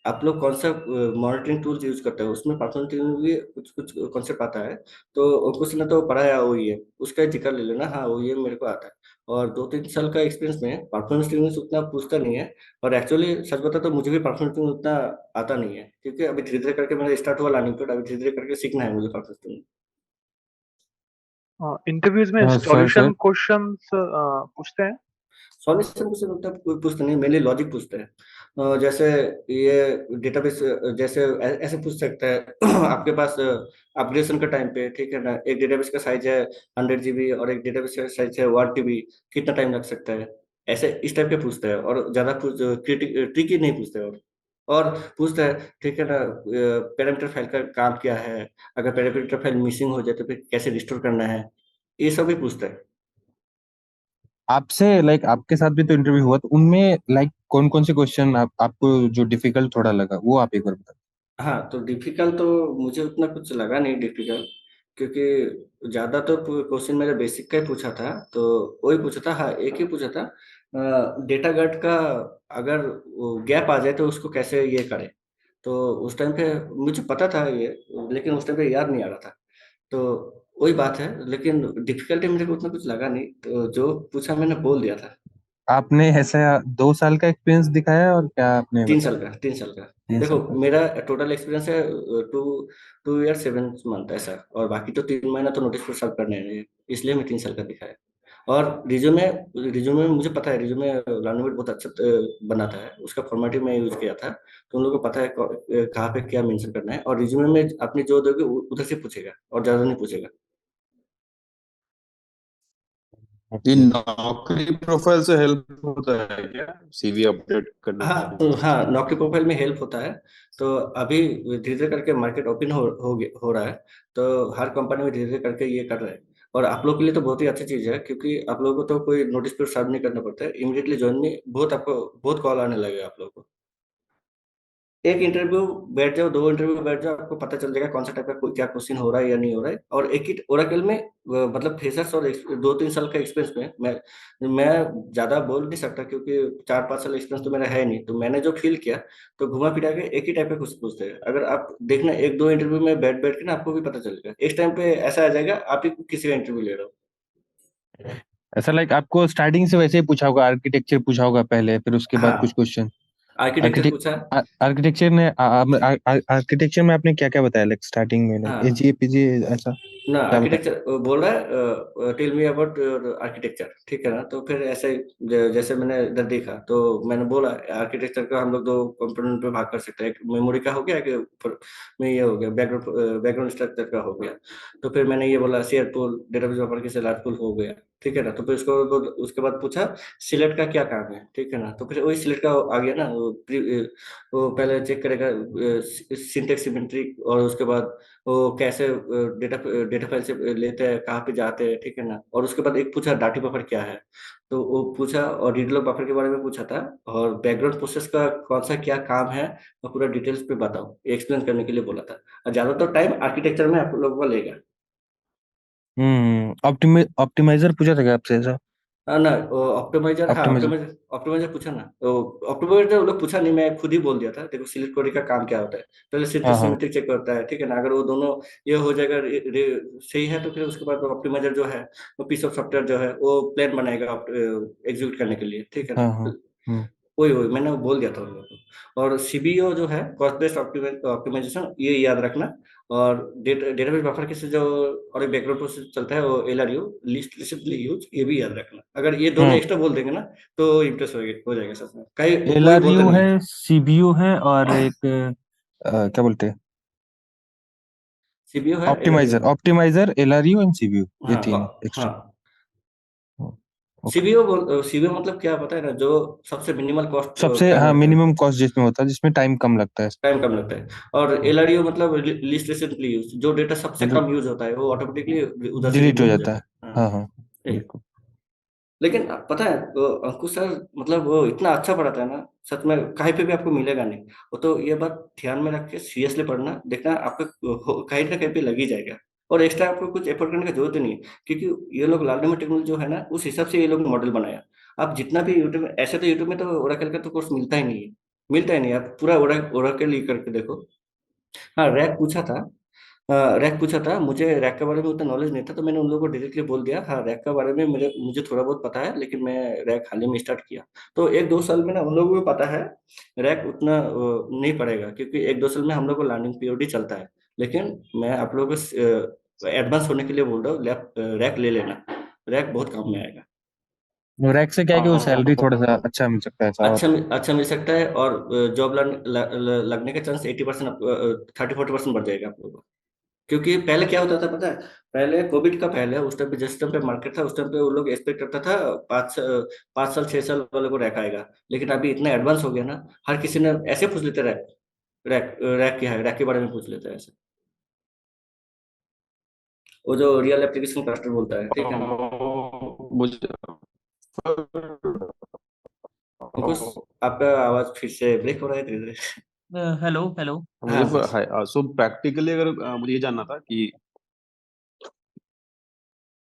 आप लोग कौन सा मॉनिटरिंग टूल्स यूज करते हो, उसमें परफॉर्मेंस ट्यूनिंग भी कुछ कुछ कॉन्सेप्ट आता है, तो कुछ ने तो पढ़ाया OEM, उसका जिक्र ले लेना। हाँ, OEM मेरे को आता है। और 2-3 साल का एक्सपीरियंस में परफॉर्मेंस ट्यूनिंग उतना पूछता नहीं है। और एक्चुअली सच बता तो मुझे भी परफॉर्मेंस ट्यूनिंग उतना आता नहीं है, क्योंकि अभी धीरे धीरे करके मेरा स्टार्ट हुआ लर्निंग पीरियड, अभी धीरे धीरे करके सीखना है मुझे परफॉर्मेंस ट्यूनिंग। इंटरव्यूज में सर सॉल्यूशन क्वेश्चंस पूछते हैं? सॉल्यूशन से मतलब कोई पूछते नहीं, मेनली लॉजिक पूछते हैं। जैसे ये डेटाबेस, जैसे ऐसे पूछ सकता है आपके पास अपग्रेडेशन का टाइम पे, ठीक है ना, एक डेटाबेस का साइज है 100 GB और एक डेटाबेस का साइज है 1 TB, कितना टाइम लग सकता है, ऐसे इस टाइप के पूछते हैं। और ज्यादा कुछ ट्रिकी नहीं पूछते। और पूछते हैं, ठीक है ना, पैरामीटर फाइल का काम क्या है, अगर पैरामीटर फाइल मिसिंग हो जाए तो फिर कैसे रिस्टोर करना है, ये सब भी पूछते हैं। आपसे लाइक आपके साथ भी तो इंटरव्यू हुआ, तो उनमें लाइक कौन कौन से क्वेश्चन आपको जो डिफिकल्ट थोड़ा लगा, वो आप एक बार बता। हाँ, तो डिफिकल्ट तो मुझे उतना कुछ लगा नहीं डिफिकल्ट, क्योंकि ज्यादा तो क्वेश्चन मेरा बेसिक का ही पूछा था, तो वही पूछा था। हाँ, एक ही पूछा था, डेटा गट का अगर गैप आ जाए तो उसको कैसे ये करें। तो उस टाइम पे मुझे पता था ये, लेकिन उस टाइम पे याद नहीं आ रहा था। तो वही बात है, लेकिन डिफिकल्टी मेरे को उतना कुछ लगा नहीं, तो जो पूछा मैंने बोल दिया था। आपने ऐसा 2 साल का एक्सपीरियंस दिखाया और क्या आपने तीन बताया? साल का 3 साल का। 3 साल देखो, का। मेरा टोटल एक्सपीरियंस है टू 2 ईयर 7 मंथ ऐसा, और बाकी तो 3 महीना तो नोटिस पर सर्व करने हैं, इसलिए मैं 3 साल का दिखाया। और रिज्यूमे रिज्यूमे में मुझे पता है, रिज्यूमे लर्नमेट बहुत अच्छा बनाता है, उसका फॉर्मेटिंग मैं यूज किया था, तो उन लोगों को पता है कहाँ पे क्या मेंशन करना है। और रिज्यूमे में अपनी जो दोगे उधर से पूछेगा, और ज्यादा नहीं पूछेगा। ये ओके। नौकरी प्रोफाइल से हेल्प होता है क्या, सीवी अपडेट करने हाँ, में? तो हाँ, नौकरी प्रोफाइल में हेल्प होता है। तो अभी धीरे धीरे करके मार्केट ओपन हो रहा है, तो हर कंपनी में धीरे धीरे करके ये कर रहे हैं। और आप लोग के लिए तो बहुत ही अच्छी चीज़ है, क्योंकि आप लोगों को तो कोई नोटिस पीरियड सर्व नहीं करना पड़ता है, इमीडिएटली ज्वाइन में बहुत कॉल आने लगेगा आप लोगों को। एक इंटरव्यू बैठ जाओ, 2 इंटरव्यू बैठ जाओ, आपको पता चल जाएगा कौन सा टाइप का क्या क्वेश्चन हो रहा है या नहीं हो रहा है। और एक ही ओरेकल में मतलब फ्रेशर्स और 2-3 साल का एक्सपीरियंस में मैं ज्यादा बोल नहीं सकता, क्योंकि 4-5 साल एक्सपीरियंस तो मेरा है नहीं। तो मैंने जो फील किया, तो घुमा फिरा के एक ही टाइप का क्वेश्चन पूछते हैं। अगर आप देखना 1-2 इंटरव्यू में बैठ बैठ के ना, आपको भी पता चलेगा, एक टाइम पे ऐसा आ जाएगा आप ही किसी का इंटरव्यू ले रहे हो। ऐसा लाइक आपको स्टार्टिंग से वैसे ही पूछा होगा, आर्किटेक्चर पूछा होगा पहले, फिर उसके बाद कुछ हाँ, क्वेश्चन। आर्किटेक्चर आर्किटेक्ट पूछा। आर्किटेक्चर ने आर्किटेक्चर में आपने क्या क्या बताया, लाइक स्टार्टिंग में लाइक हाँ एजीए पीजीए ऐसा ना, क्या बताया? आर्किटेक्चर बोल रहा है, टेल मी अबाउट आर्किटेक्चर, ठीक है ना। तो फिर ऐसे ही जैसे मैंने इधर देखा, तो मैंने बोला आर्किटेक्चर का हम लोग 2 कंपोनेंट पे भाग कर सकते हैं, एक मेमोरी का हो गया, एक ऊपर में ये हो गया बैकग्राउंड स्ट्रक्चर का हो गया। तो फिर मैंने ये बोला शेयर पूल डेटाबेस प्रॉपर्टी से लार्ज पूल हो गया, ठीक है ना। तो फिर उसके बाद पूछा सिलेक्ट का क्या काम है, ठीक है ना। तो फिर वही सिलेक्ट का आ गया ना, वो पहले चेक करेगा सिंटेक्स सिमेट्री, और उसके बाद वो कैसे डेटा डेटा फाइल से लेते हैं, कहाँ पे जाते हैं, ठीक है ना। और उसके बाद एक पूछा डाटी बफर क्या है, तो वो पूछा, और रीड बफर के बारे में पूछा था, और बैकग्राउंड प्रोसेस का कौन सा क्या काम है, और पूरा डिटेल्स पे बताओ, एक्सप्लेन करने के लिए बोला था। और ज्यादातर टाइम आर्किटेक्चर में आप लोगों का लेगा। ऑप्टिमाइजर पूछा था क्या आपसे ऐसा? हाँ ना, ऑप्टिमाइजर, हाँ ऑप्टिमाइजर। ऑप्टिमाइजर ऑप्टिमाइजर पूछा ना। तो ऑप्टिमाइजर वो लोग पूछा नहीं, मैं खुद ही बोल दिया था। देखो सिलेक्ट क्वेरी का काम क्या होता है, पहले हाँ सिंटेक्स हाँ सिमेट्रिक चेक करता है, ठीक है ना। अगर वो दोनों ये हो जाएगा, सही है, तो फिर उसके बाद ऑप्टिमाइजर जो है, वो पीस ऑफ सॉफ्टवेयर जो है, वो प्लान बनाएगा एग्जीक्यूट करने के लिए, ठीक है हाँ ना। हाँ। हम्म। वही वही मैंने वो बोल दिया था उन लोगों को। और सीबीओ जो है, कॉस्ट बेस्ड ऑप्टिमाइजेशन, ये याद रखना। और डेटाबेस बफर के से जो और एक बैकग्राउंड प्रोसेस चलता है, वो एलआरयू, लिस्ट रिसेंटली यूज, ये भी याद रखना। अगर ये दोनों हम्म। एक्स्ट्रा बोल देंगे ना, तो इम्प्रेस हो जाएगा सच में, कहीं कोई बोलता एलआरयू नहीं है, है। सीबीयू है, और एक क्या बोलते हैं? सीबीओ है, एलआरयू ऑप्टिमाइजर, है। ऑप्टिमाइजर, एलआरयू एंड सीबीयू, ये हाँ तीन है एक्स्ट्रा। हाँ। ओके। सीबीओ मतलब क्या पता है ना, जो सबसे मिनिमल कॉस्ट सबसे, काम हाँ, रहता है, मिनिमम कॉस्ट जिसमें होता है, जिसमें टाइम कम लगता है। टाइम कम लगता है। और हम्म, एलआरयू मतलब लिस्ट रिसेंटली यूज, जो डेटा सबसे मतलब कम यूज होता है, वो ऑटोमेटिकली उधर से डिलीट हो रिमूव हो जाता जाता है। है। हाँ, हाँ हाँ, यही। बिल्कुल। लेकिन पता है वो अंकुश सर, मतलब वो इतना अच्छा पढ़ाता है ना, सच में कहीं पे भी आपको मिलेगा नहीं। वो तो ये बात ध्यान में रख के सीरियसली पढ़ना, देखना आपका कहीं ना कहीं पे लग ही जाएगा। और एक्स्ट्रा आपको कुछ एफर्ट करने की जरूरत ही नहीं है, क्योंकि ये लोग लालडमी टेक्नोलॉजी जो है ना, उस हिसाब से ये लोग मॉडल बनाया। आप जितना भी यूट्यूब में, ऐसे तो यूट्यूब में तो ओरेकल का तो कोर्स मिलता ही नहीं है, मिलता ही नहीं। आप पूरा ओरेकल ही करके देखो। हाँ, रैक पूछा था। रैक पूछा था, मुझे रैक के बारे में उतना नॉलेज नहीं था, तो मैंने उन लोगों को डायरेक्टली बोल दिया, हाँ रैक के बारे में मुझे मुझे थोड़ा बहुत पता है, लेकिन मैं रैक हाल ही में स्टार्ट किया। तो 1-2 साल में ना उन लोगों को पता है, रैक उतना नहीं पड़ेगा, क्योंकि 1-2 साल में हम लोग को लर्निंग पीरियड ही चलता है। लेकिन मैं आप लोगों को एडवांस होने के लिए बोल रहा हूँ, रैक ले लेना, रैक बहुत काम में आएगा। रैक से क्या है कि वो सैलरी थोड़ा सा अच्छा मिल सकता है ऐसा, और अच्छा मिल सकता है, और जॉब लगने का चांस 80%, 30-40% बढ़ जाएगा आप लोगों का। क्योंकि पहले क्या होता था पता है, पहले कोविड का पहले, उस टाइम पे जिस टाइम पे मार्केट था, उस टाइम पे वो लोग एक्सपेक्ट करता था 5 साल 6 साल वाले को रैक आएगा। लेकिन अभी इतना एडवांस हो गया ना, हर किसी ने ऐसे पूछ लेते, रैक रैक क्या है, रैक के बारे में पूछ लेते हैं ऐसे। वो जो रियल एप्लीकेशन क्लस्टर बोलता है, ठीक है ना। मुझे अंकुश, आपका आवाज फिर से ब्रेक हो रहा है धीरे धीरे। Hello hello. मुझे हाँ बस। हाय, सो प्रैक्टिकली अगर मुझे ये जानना था कि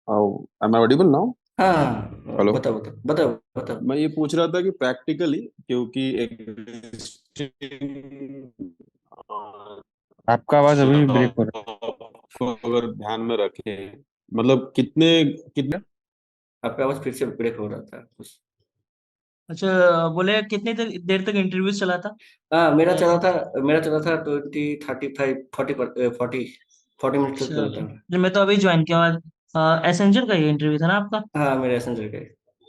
एम आई ऑडिबल नाउ? हाँ हाँ हाँ, हेलो। बताओ बताओ बताओ बताओ। मैं ये पूछ रहा था कि प्रैक्टिकली, क्योंकि एक आपका आवाज अभी भी ब्रेक हो रहा को अगर ध्यान में रखें, मतलब कितने कितने आपका आवाज फिर से ब्रेक हो रहा था कुछ। अच्छा, बोले कितनी देर तक इंटरव्यू चला था? हाँ, मेरा चला था 20, 35, 40 40 मिनट तक अच्छा चला अच्छा। था। जो मैं तो अभी ज्वाइन किया हुआ, एसेंजर का ये इंटरव्यू था ना आपका? हाँ, मेरे एसेंजर का।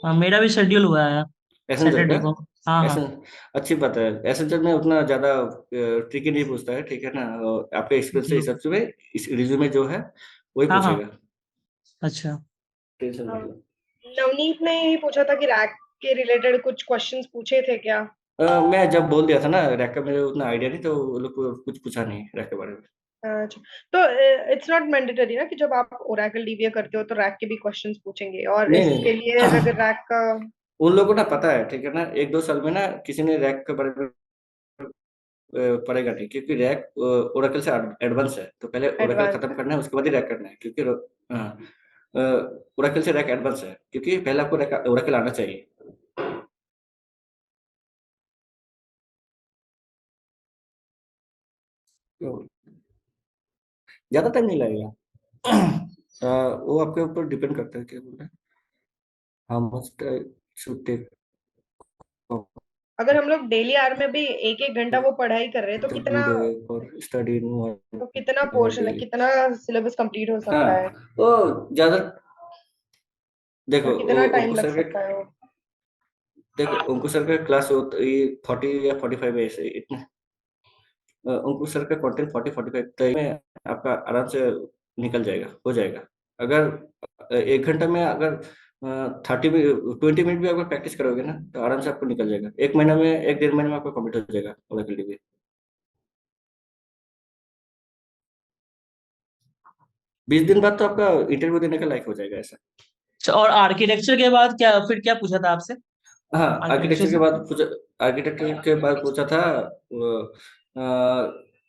हाँ, मेरा भी शेड्यूल हुआ है एसेंजर का। सैटरडे को। हाँ हाँ। एसें अच्छी बात है। एसेंजर में उतना ज्यादा ट्रिकी नहीं पूछता है, ठीक है ना। और आपके एक्सपीरियंस ओके के ओके। हिसाब से में इस रिज्यूमे जो है, वही हाँ हाँ। पूछेगा। अच्छा। टेंशन हाँ, मत लो। नवनीत ने ही पूछा था कि रैक के रिलेटेड कुछ क्वेश्चंस पूछे थे क्या? मैं जब बोल दिया था ना, रैक का मेरे उतना आइडिया नहीं, तो वो लोग को कुछ पूछा नहीं रैक के बारे में। अच्छा, तो इट्स नॉट मैंडेटरी ना कि जब आप ओरेकल डीबीए करते हो तो रैक के भी क्वेश्चंस पूछेंगे, और नहीं इसके लिए नहीं, अगर रैक का उन लोगों को ना पता है, ठीक है ना। 1-2 साल में ना किसी ने रैक के बारे में पड़ेगा नहीं, क्योंकि रैक ओरेकल से एडवांस है। तो पहले ओरेकल एडवांस खत्म है। करना है, उसके बाद ही रैक करना है, क्योंकि हाँ, ओरेकल से रैक एडवांस है, क्योंकि पहले आपको रैक ओरेकल आना चाहिए। तो ज्यादा टाइम नहीं लगेगा। वो आपके ऊपर डिपेंड करता है, क्या बोल रहे हैं, हाउ मच शुड टेक अगर हम लोग डेली आवर में भी एक एक घंटा वो पढ़ाई कर रहे हैं गुड फॉर स्टडी तो कितना पोर्शन है, डेली। कितना सिलेबस कंप्लीट हो हाँ, सकता है, तो ज्यादा, देखो और कितना टाइम उनको लग सर सकता का, है वो? देखो उनको सर का क्लास ये 40 या 45 ऐसे इतना। उनको सर का कंटेंट 40-45 तक में आपका आराम से निकल जाएगा, हो जाएगा। अगर 1 घंटा में अगर 30 20 मिनट भी अगर प्रैक्टिस करोगे ना तो आराम से आपको निकल जाएगा। 1 महीना में, 1 1.5 महीने में आपको कंप्लीट हो जाएगा ओरेकल डीबी। 20 दिन बाद तो आपका इंटरव्यू देने का लायक हो जाएगा ऐसा। अच्छा, और आर्किटेक्चर के बाद क्या फिर क्या पूछा था आपसे? हाँ, आर्किटेक्चर से आर्किटेक्चर के बाद पूछा था,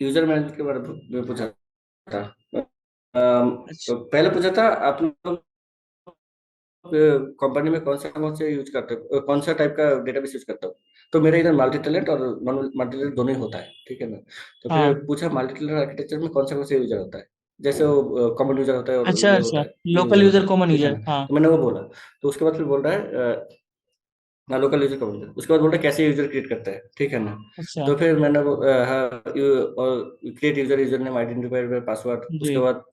यूजर मैनेजमेंट के बारे में पूछा था। अच्छा पहले पूछा था आप लोग कंपनी में कौन से यूज करते हो, कौन सा टाइप का डेटाबेस यूज करते हो। तो मेरा इधर मल्टी टैलेंट और नॉन मल्टी टैलेंट दोनों ही होता है, ठीक है ना। तो फिर हाँ। पूछा मल्टी टैलेंट आर्किटेक्चर में कौन सा यूजर होता है, जैसे वो कॉमन यूजर होता है और अच्छा ये होता अच्छा, है, ये लोकल यूजर होता यूजर है, कॉमन ठीक है यूजर, ना। हाँ। तो मैंने वो बोला। तो उसके बाद फिर बोल रहा है लोकल यूजर कॉमन यूजर, उसके बाद बोल रहा है कैसे यूजर क्रिएट करता है, ठीक है ना। अच्छा तो फिर मैंने हाँ, create user, user name, identifier, password. उसके जी। बाद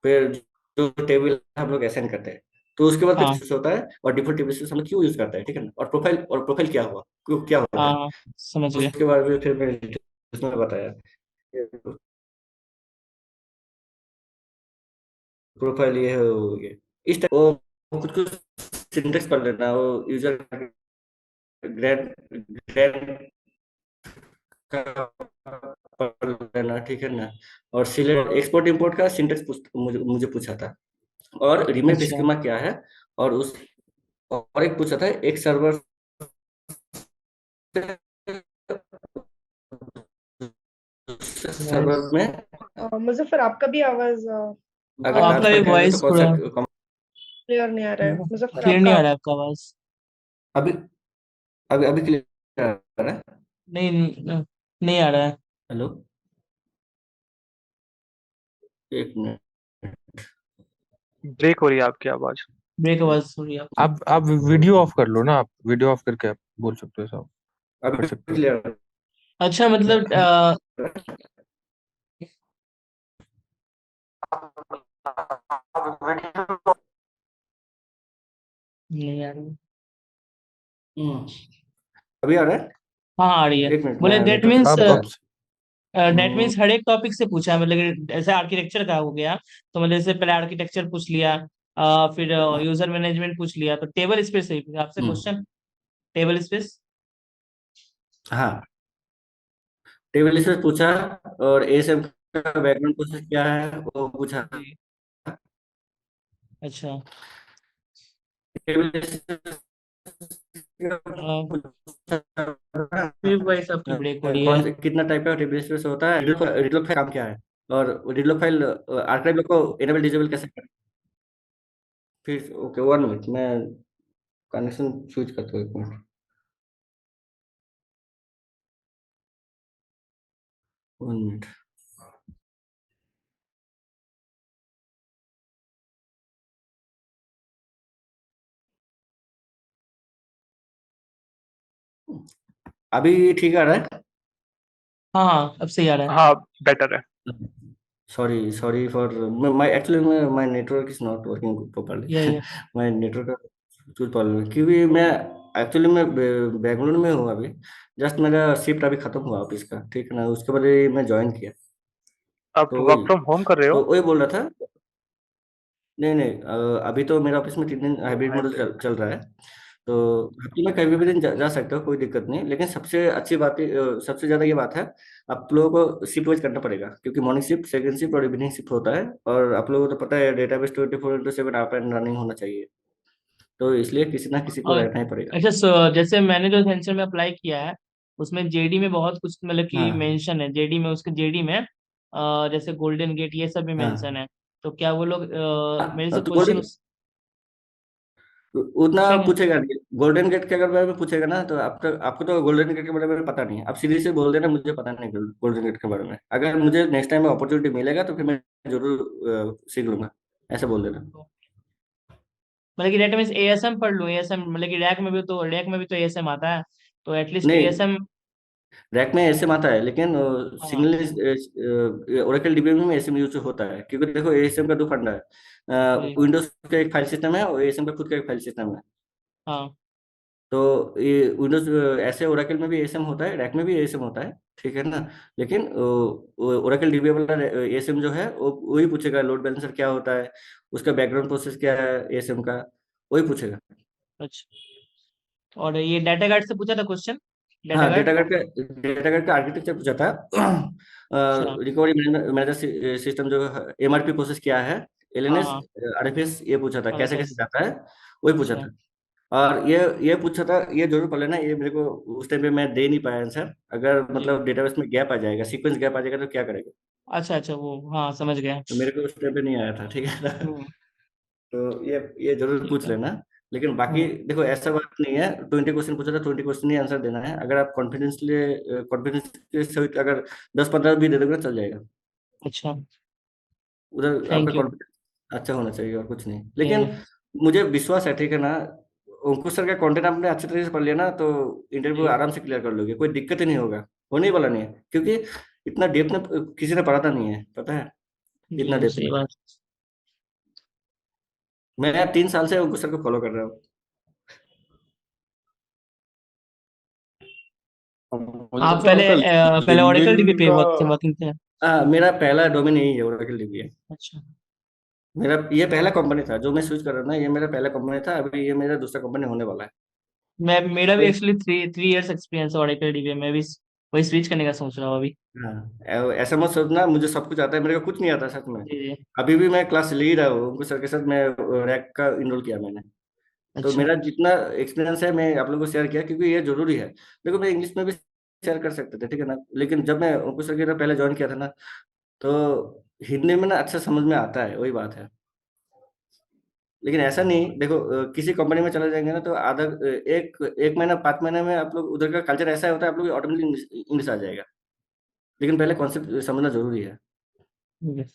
फिर जो टेबल हम लोग असाइन करते हैं, तो उसके बाद फिर हाँ चूज होता है और डिफॉल्ट टेबल से हम लोग क्यों यूज करते हैं, ठीक है ना। और प्रोफाइल क्या हुआ, क्यों क्या होता हाँ है। हाँ, समझ गए। उसके बाद में फिर मैंने उसमें बताया प्रोफाइल ये है वो ये, इस टाइप वो कुछ कुछ सिंटेक्स पढ़ लेना, वो यूजर ग्रैंड ग्रैंड का पढ़ लेना, ठीक है ना। और सिलेक्ट एक्सपोर्ट इंपोर्ट का सिंटेक्स मुझे मुझे पूछा था, और रिमेट अच्छा स्कीमा क्या है। और उस और एक पूछा था एक सर्वर सर्वर नाइस। में मुजफ्फर, आपका भी आवाज अगर आपका भी ट्रांसफर करेंगे तो वॉइस कौन सा थोड़ा क्लियर नहीं आ रहा है। मुजफ्फर, क्लियर नहीं आपका आ रहा है आपका आवाज। अभी अभी अभी क्लियर आ रहा है। नहीं नहीं, नहीं आ रहा है। हेलो, एक मिनट। ब्रेक हो रही है आपकी आवाज। ब्रेक आवाज हो रही है आपकी। आप वीडियो ऑफ कर लो ना, आप वीडियो ऑफ करके आप बोल सकते हो, सब कर अभी सकते हो। क्लियर अच्छा मतलब नहीं आ रही है। अभी आ रहा है। हाँ हाँ, आ रही है। एक मिनट, बोले मैं नेटवर्क अब दैट मीन्स हर एक टॉपिक से पूछा है, मतलब कि जैसे आर्किटेक्चर का हो गया तो मतलब जैसे पहले आर्किटेक्चर पूछ लिया, फिर यूजर मैनेजमेंट पूछ लिया, तो टेबल स्पेस से ही पूछा आपसे क्वेश्चन। Table space. हाँ, टेबल से पूछा, और एएसएम का बैकग्राउंड प्रोसेस क्या है वो पूछा। जी। अच्छा। टेबल फिर वही सबकी ब्रेक हो रही है। कौन से कितना टाइप का टेबल स्पेस होता है, रीड लॉग फाइल काम क्या है, और read log file archive log को इनेबल डिसेबल कैसे करें। फिर ओके, 1 मिनट, मैं कनेक्शन स्विच करता हूँ, 1 मिनट, 1 मिनट। अभी ठीक आ रहा है। हाँ हाँ, अब सही आ रहा है। हाँ, बेटर है। Sorry sorry for my actually my network is not working properly. ये माय नेटवर्क का कुछ प्रॉब्लम है, क्योंकि मैं एक्चुअली मैं बेंगलुरु में हूँ अभी। जस्ट मेरा शिफ्ट अभी खत्म हुआ ऑफिस का, ठीक है ना। उसके बाद ही मैं ज्वाइन किया। आप तो वर्क वही फ्रॉम होम कर रहे हो? तो वही बोल रहा था। नहीं नहीं, अभी तो मेरा ऑफिस में 3 दिन हाइब्रिड मॉडल चल रहा है। तो हफ्ते में कभी भी दिन जा सकते हो, कोई दिक्कत नहीं। लेकिन सबसे अच्छी बात सबसे ज्यादा ये बात है, आप लोगों को शिफ्ट वाइज करना पड़ेगा, क्योंकि मॉर्निंग शिफ्ट, सेकंड शिफ्ट और इवनिंग शिफ्ट होता है। और आप लोगों को तो पता है डेटाबेस 24/7 अप एंड रनिंग होना चाहिए। तो इसलिए किसी ना किसी को और रहना ही पड़ेगा। अच्छा, जैसे मैंने जो सेंचर में अप्लाई किया है उसमें जेडी में बहुत कुछ मतलब कि हाँ मेंशन है। जेडी में, उसके जेडी में जैसे गोल्डन गेट ये सब भी मेंशन हाँ है। तो क्या वो लोग मेरे से हाँ, तो क्वेश्चन उतना पूछेंगे? पूछेगा नहीं। गोल्डन गेट के अगर बारे में पूछेगा ना, तो आपको तो गोल्डन गेट के बारे में पता नहीं है। आप सीधे से बोल देना मुझे पता नहीं गोल्डन गेट के बारे में। अगर मुझे नेक्स्ट टाइम अपॉर्चुनिटी मिलेगा तो फिर मैं जरूर सीख लूंगा, ऐसा बोल देना। मतलब कि डेटा मीन्स एएसएम पढ़ लूँ। एएसएम मतलब कि रैक में भी तो एएसएम आता है, तो एटलीस्ट नहीं, एएसएम। रैक में एसएम आता है, लेकिन हाँ सिंगल ओरेकल डीबी में एसएम यूज होता है, क्योंकि देखो एसएम का दो फंडा है। जी। विंडोज का एक फाइल सिस्टम है और एसएम का खुद का एक फाइल सिस्टम है। हाँ तो ये विंडोज ऐसे ओरेकल में भी एएसएम होता है, रैक में भी एएसएम होता है, ठीक है ना। लेकिन ओरेकल डीबी वाला एएसएम जो है वो वही पूछेगा लोड बैलेंसर क्या होता है, उसका बैकग्राउंड प्रोसेस क्या है एएसएम का, वही पूछेगा। अच्छा, और ये डाटा गार्ड से पूछा था क्वेश्चन, डाटा हाँ, गार्ड। डेटा गार्ड का आर्किटेक्चर पूछा था। अच्छा, रिकवरी मैनेजर सिस्टम जो एमआरपी प्रोसेस क्या है, एलएनएस हाँ, आरएफएस, ये पूछा था कैसे कैसे RFS। जाता है, वही पूछा अच्छा, था। और ये पूछा था, ये जरूर पढ़ लेना, ये मेरे को उस टाइम पे मैं दे नहीं पाया आंसर। अगर जी, मतलब डेटाबेस में गैप आ जाएगा, सीक्वेंस गैप आ जाएगा तो क्या करेगा, अच्छा अच्छा, वो हाँ समझ गया। तो मेरे को उस टाइम पे नहीं आया था, ठीक है ना। हम्म, तो ये जरूर ठीक पूछ है। लेना। लेकिन बाकी हम्म, देखो ऐसा बात नहीं है, 20 क्वेश्चन पूछा था, 20 क्वेश्चन ही आंसर देना है। अगर आप कॉन्फिडेंस के सहित अगर 10-15 भी दे दोगे तो चल जाएगा। अच्छा, उधर आपका थैंक यू। कॉन्फिडेंस अच्छा होना चाहिए और कुछ नहीं। लेकिन जी, मुझे विश्वास है, ठीक है ना, अंकुश सर का कंटेंट आपने अच्छे तरीके से पढ़ लिया ना तो इंटरव्यू जी, आराम से क्लियर कर लोगे, कोई दिक्कत ही नहीं होगा, होने ही वाला नहीं है। क्योंकि इतना डेप्थ में किसी ने पढ़ाता नहीं है, पता है, इतना जी, डेप्थ सही में। बात। मैं 3 साल से अंकुश सर को फॉलो कर रहा हूँ। मुझे आप लगता है पहले आपका पहले ओरेकल डीबी लिंक्डइन पे का वर्किंग थे। हाँ, मेरा पहला डोमेन यही है, ओरेकल डीबी है। अच्छा, मेरा ये पहला कंपनी था जो मैं स्विच कर रहा हूँ ना, ये मेरा पहला कंपनी था, अभी ये मेरा दूसरा कंपनी होने वाला है। मेरा भी वही, एक्चुअली थ्री इयर्स एक्सपीरियंस है ओरेकल डीबी में। मैं भी वही स्विच करने का सोच रहा हूँ अभी। हाँ, ऐसा मत सोचना मुझे सब कुछ आता है, मेरे को कुछ नहीं आता सच में। जी जी। अभी भी मैं क्लास ले ही रहा हूँ उनको सर के साथ, मैं रैक का इनरोल किया मैंने। तो अच्छा, मेरा जितना एक्सपीरियंस है मैं आप लोगों को शेयर किया, क्योंकि ये जरूरी है। देखो मैं इंग्लिश में भी शेयर कर सकते थे, ठीक है ना, लेकिन जब मैं उनको सर के साथ पहले ज्वाइन किया था ना, तो हिंदी में ना अच्छा समझ में आता है, वही बात है। लेकिन ऐसा नहीं, देखो किसी कंपनी में चले जाएंगे ना तो आधा एक एक महीना 5 महीने में आप लोग उधर का कल्चर ऐसा होता है, आप लोग ऑटोमेटिकली इंग्लिश इंग्लिश आ जाएगा। लेकिन पहले कॉन्सेप्ट समझना जरूरी है। जी।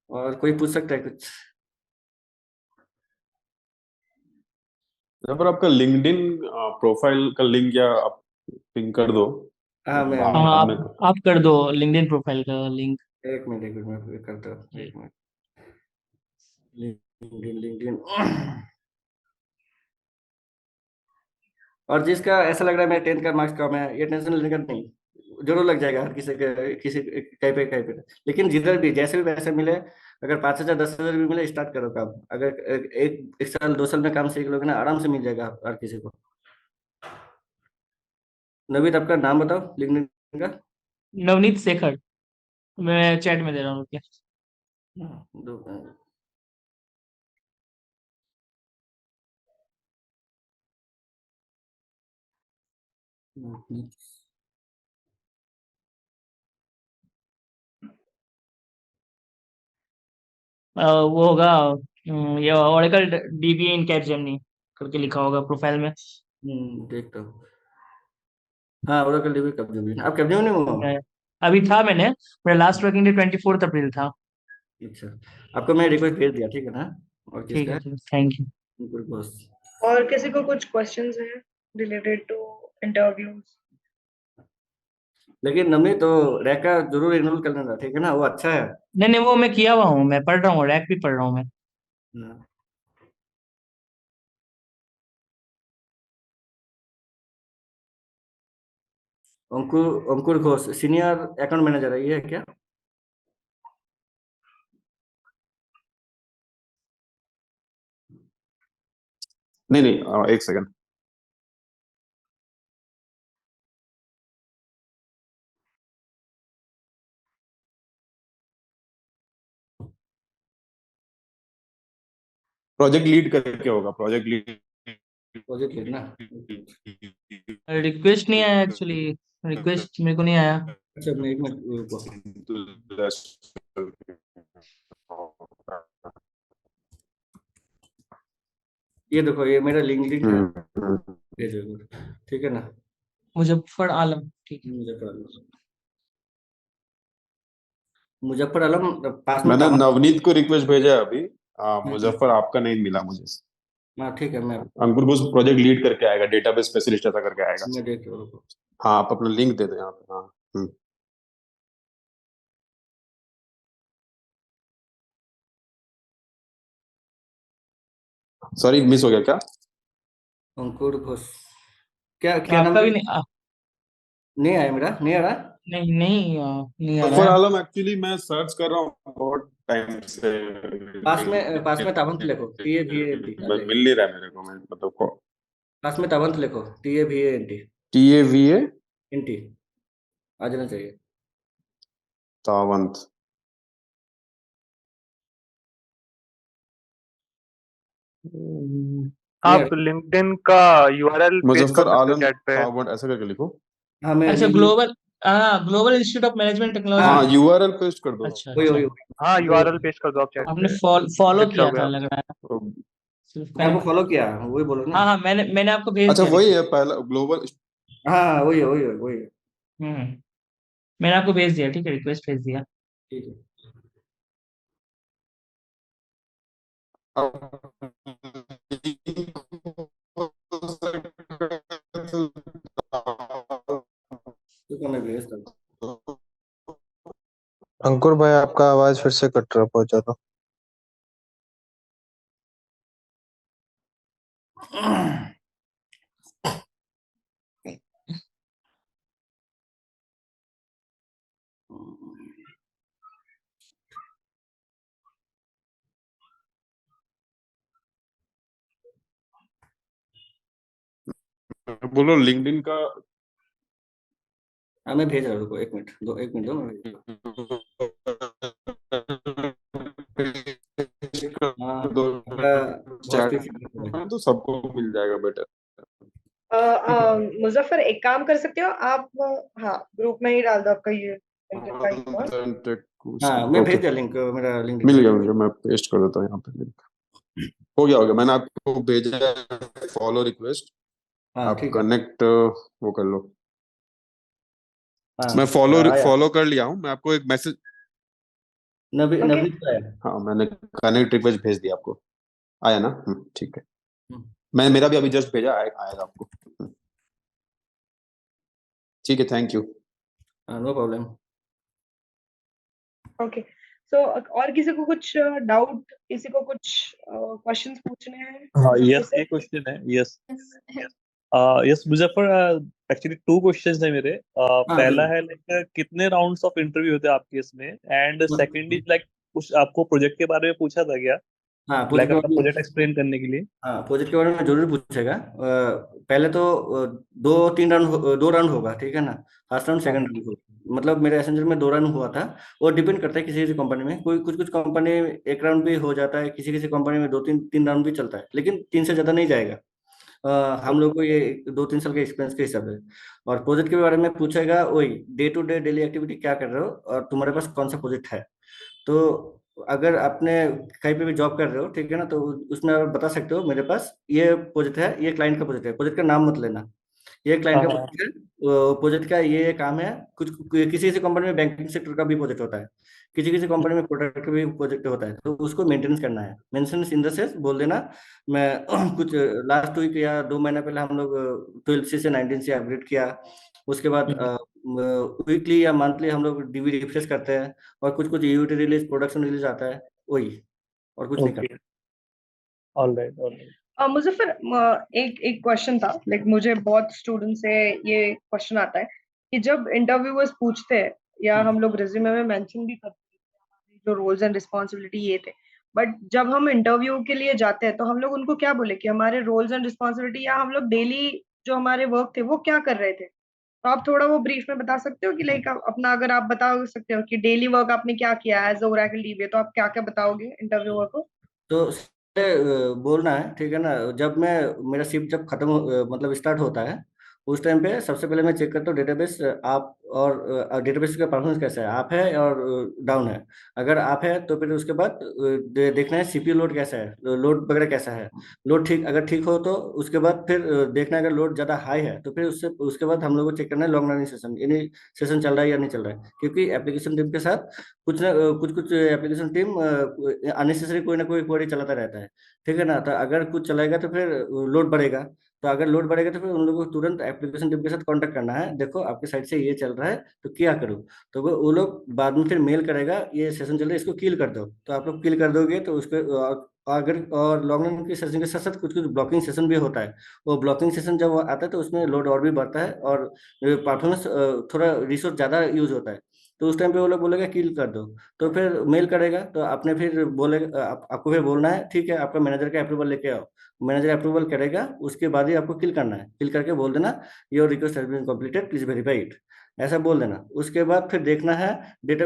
और कोई पूछ सकता है कुछ? यहाँ पर आपका लिंक्डइन प्रोफाइल का लिंक या आप पिंग कर दो हाँ, मैं हाँ, मैं बाद में। आप कर दो लिंक्डइन प्रोफाइल का लिंक। एक मिनट मैं करता हूँ, जी। एक मिनट। लिंक्डइन लिंक्डइन और जिसका ऐसा लग रहा है मेरे 10th का मार्क्स कम है, ये टेंशन लेने का नहीं, जरूर लग जाएगा हर किसी कहीं पे। लेकिन जिधर भी जैसे भी पैसे मिले, अगर 5,000 10,000 भी मिले, स्टार्ट करो काम। अगर एक साल 2 साल में काम सीख लोगे ना, आराम से मिल जाएगा हर किसी को। नवीद, आपका नाम बताओ लिंक्डइन का। नवनीत शेखर, मैं चैट में दे रहा हूँ, रुकिए। हाँ, वो होगा ये ओरेकल डीबी इन कैपजेमिनी करके लिखा होगा प्रोफाइल में। देखता हूँ। हाँ, ओरेकल डीबी कैपजेमिनी, आप कैपजेमिनी में हो? मैं- अभी था मैंने, मेरा लास्ट वर्किंग डे 24 अप्रैल था। अच्छा, आपको मैं रिक्वेस्ट भेज दिया, ठीक है ना। और ठीक किसका है, है? ठीक है, थैंक यू। बिल्कुल बॉस। और किसी को कुछ क्वेश्चंस हैं रिलेटेड टू इंटरव्यूज? लेकिन नवनी तो रैक का जरूर इनरोल कर लेना, ठीक है ना, वो अच्छा है। नहीं नहीं, वो मैं किया हुआ हूँ, मैं पढ़ रहा हूँ, रैक भी पढ़ रहा हूँ मैं। हाँ। अंकुर अंकुर घोष सीनियर अकाउंट मैनेजर है, ये है क्या? नहीं नहीं, एक सेकंड। प्रोजेक्ट लीड करके होगा, प्रोजेक्ट लीड। प्रोजेक्ट लीड ना? रिक्वेस्ट नहीं आया एक्चुअली, रिक्वेस्ट मेरे को नहीं आया। अच्छा, मैं एक मिनट रुको। ये देखो, ये मेरा लिंक्डइन है, ये जरूर, ठीक है ना। मुजफ्फर आलम, ठीक है। मुजफ्फर आलम, मुजफ्फर आलम पास में मैंने कॉमन। नवनीत को रिक्वेस्ट भेजा है अभी। हाँ, मुजफ्फर आपका नहीं मिला मुझे। हाँ, ठीक है, अंकुर घोष प्रोजेक्ट लीड करके आएगा, डेटाबेस स्पेशलिस्ट ऐसा करके आएगा। मैं देख रहा हूँ। हाँ, आप अपना लिंक दे दो यहाँ पे। हाँ। सॉरी मिस हो गया क्या? अंकुर घोष। क्या नाम आपका भी लिया? नहीं नहीं आया, मेरा नहीं आ रहा। नहीं आ रहा मुजफ्फर है। आलम एक्चुअली मैं सर्च कर रहा हूँ बहुत टाइम से, पास में ताबंत लिखो, TAVANT आ जाएगा। मिल नहीं रहा है मेरे को, मैं मतलब पास में ताबंत लिखो, TAVANT TAVA NT आ जाना चाहिए। तावंत। नहीं आ आप रहा। लिंक्डइन का यूआरएल पेस्ट कर मुजफ्फर सकते हो आलम चैट पे। तावंत ऐसा करके लिखो। हाँ, मैं अच्छा, global institute of management technology. हाँ हाँ, URL पेस्ट कर दो। अच्छा वही अच्छा, वही वही। हाँ, वो यूआरएल पेस्ट कर दो आप चैट आपने पे, फॉलो दिख किया जाओगे था आप। लग रहा है, सिर्फ मैं आपको कनेक्ट। फॉलो किया, वही बोलो ना। हाँ हाँ, मैंने आपको भेज अच्छा दिया वही रिक्वेस्ट। है पहला ग्लोबल। हाँ, वही है वही है वही है। मैंने आपको भेज दिया, ठीक है, रिक्वेस्ट भेज दिया। ठीक है। तो मैं भेजता हूँ। अंकुर भाई आपका आवाज फिर से कट रहा बहुत ज्यादा। बोलो लिंक्डइन का। हाँ, मैं भेज रहा हूँ, रुको 1 मिनट दो, 1 मिनट दो, मैं भेज रहा हूँ। हाँ, दो आपका वॉइस चैट ठीक है। में तो सबको मिल जाएगा बेटर। मुजफ्फर एक काम कर सकते हो आप, हाँ ग्रुप में ही डाल दो आपका ये LinkedIn का email। हाँ, मैं ओके भेज दिया लिंक, मेरा लिंक मिल का। गया, मैं पेस्ट कर देता हूँ यहाँ पे लिंक। हो गया मैंने आपको भेजा है फॉलो रिक्वेस्ट। हाँ, आप ठीक है। कनेक्ट वो कर लो। हाँ, मैं फॉलो आया। फॉलो कर लिया हूँ, मैं आपको एक मैसेज। ओके, नवीद का है। हाँ मैंने कनेक्ट रिक्वेस्ट भेज दिया आपको। आया ना? ठीक है। हम्म, मैं मेरा भी अभी जस्ट भेजा, आएगा आपको। ठीक है, थैंक यू। हाँ, नो प्रॉब्लम। ओके। सो और किसी को कुछ डाउट, किसी को कुछ क्वेश्चंस पूछने हैं हाँ मुजफ्फर यस, से? एक क्वेश्चन है। Yes yes Muzaffar, actually two questions है मेरे। हाँ, पहला बिल्कुल। है लाइक कितने राउंड्स ऑफ इंटरव्यू होते हैं आपके इसमें, एंड सेकंड इज लाइक कुछ आपको प्रोजेक्ट के बारे में पूछा था क्या, हाँ, लाइक प्रोजेक्ट के अपना बारे प्रोजेक्ट में। एक्सप्लेन करने के लिए। हाँ, प्रोजेक्ट के बारे में जरूर पूछेगा। पहले तो 2 राउंड होगा, ठीक है ना। फर्स्ट राउंड, हाँ सेकंड राउंड होगा। मतलब मेरे एसेंजर में 2 राउंड हुआ था। वो डिपेंड करता है किसी किसी कंपनी में, कोई कुछ कुछ कंपनी में 1 राउंड भी हो जाता है, किसी किसी कंपनी में 2 3 3 राउंड भी चलता है, लेकिन 3 से ज्यादा नहीं जाएगा। हम लोग को ये 2 3 साल के एक्सपीरियंस के हिसाब से। और प्रोजेक्ट के बारे में पूछेगा, वही day to day daily activity क्या कर रहे हो और तुम्हारे पास कौन सा प्रोजेक्ट है। तो अगर आपने कहीं पे भी जॉब कर रहे हो, ठीक है ना, तो उसमें आप बता सकते हो मेरे पास ये प्रोजेक्ट है, ये क्लाइंट का प्रोजेक्ट है, प्रोजेक्ट का नाम मत लेना। ये क्लाइंट हाँ का हाँ, प्रोजेक्ट है, प्रोजेक्ट का ये काम है। कुछ किसी किसी कंपनी में बैंकिंग सेक्टर का भी प्रोजेक्ट होता है, किसी किसी कंपनी में प्रोडक्ट का भी प्रोजेक्ट होता है, तो उसको मेंटेनेंस करना है। मेंटेनेंस इन द सेंस बोल देना। मैं कुछ लास्ट वीक या 2 महीना पहले हम लोग 12 से 19 से अपग्रेड किया। उसके बाद वीकली या मंथली हम लोग डीबी रिफ्रेश करते हैं। और कुछ कुछ यूटी रिलीज, प्रोडक्शन रिलीज आता है, वही। और कुछ नहीं ओके, करता। Alright alright. मुजफ्फर, एक एक क्वेश्चन था, लाइक मुझे बहुत स्टूडेंट से ये क्वेश्चन आता है कि जब इंटरव्यूअर्स पूछते हैं या हम लोग रिज्यूमे में मेंशन भी करते हैं हमारे जो रोल्स एंड रिस्पॉन्सिबिलिटी ये थे, बट जब हम इंटरव्यू के लिए जाते हैं तो हम लोग उनको क्या बोले कि हमारे रोल्स एंड रिस्पॉन्सिबिलिटी या हम लोग डेली जो हमारे वर्क थे वो क्या कर रहे थे? तो आप थोड़ा वो ब्रीफ में बता सकते हो कि लाइक अपना, अगर आप बता सकते हो कि डेली वर्क आपने क्या किया एज ओरेकल डीबीए, तो आप क्या क्या बताओगे इंटरव्यूअर को? तो बोलना है, ठीक है ना। जब मैं मेरा शिफ्ट जब खत्म मतलब स्टार्ट होता है, उस टाइम पे सबसे पहले मैं चेक करता हूँ डेटाबेस आप, और डेटाबेस का परफॉर्मेंस कैसा है, आप है और डाउन है। अगर आप है तो फिर उसके बाद देखना है सीपीयू लोड कैसा है, लोड वगैरह कैसा है। लोड ठीक, अगर ठीक हो तो उसके बाद फिर देखना है। अगर लोड ज़्यादा हाई है तो फिर उससे उसके बाद हम लोग को चेक करना है लॉन्ग रनिंग सेशन, यानी सेशन चल रहा है या नहीं चल रहा है। क्योंकि एप्लीकेशन टीम के साथ कुछ ना कुछ कुछ एप्लीकेशन टीम अननेसेसरी कोई ना कोई क्वेरी चलाता रहता है, ठीक है ना। तो अगर कुछ चलाएगा तो फिर लोड बढ़ेगा। तो अगर लोड बढ़ेगा तो फिर उन लोगों को तुरंत एप्लीकेशन टीम के साथ कांटेक्ट करना है, देखो आपके साइड से ये चल रहा है तो क्या करूँ। तो वो लोग बाद में फिर मेल करेगा, ये सेशन चल रहा है, इसको किल कर दो। तो आप लोग किल कर दोगे तो उसको अगर और लॉन्ग रन के सेशन के साथ साथ कुछ कुछ ब्लॉकिंग सेशन भी होता है। वो ब्लॉकिंग सेशन जब वो आता है तो उसमें लोड और भी बढ़ता है और परफॉर्मेंस थोड़ा रिसोर्स ज़्यादा यूज होता है। तो उस टाइम पे वो लोग बोलेगा किल कर दो, तो फिर मेल करेगा तो आपने फिर बोलेगा आपको फिर बोलना है ठीक है आपका मैनेजर का अप्रूवल लेके आओ। मैनेजर अप्रूवल करेगा उसके बाद ही आपको किल करना है। किल करके बोल देना your request has been completed please verify it, ऐसा बोल देना। उसके बाद फिर देखना है डेटा,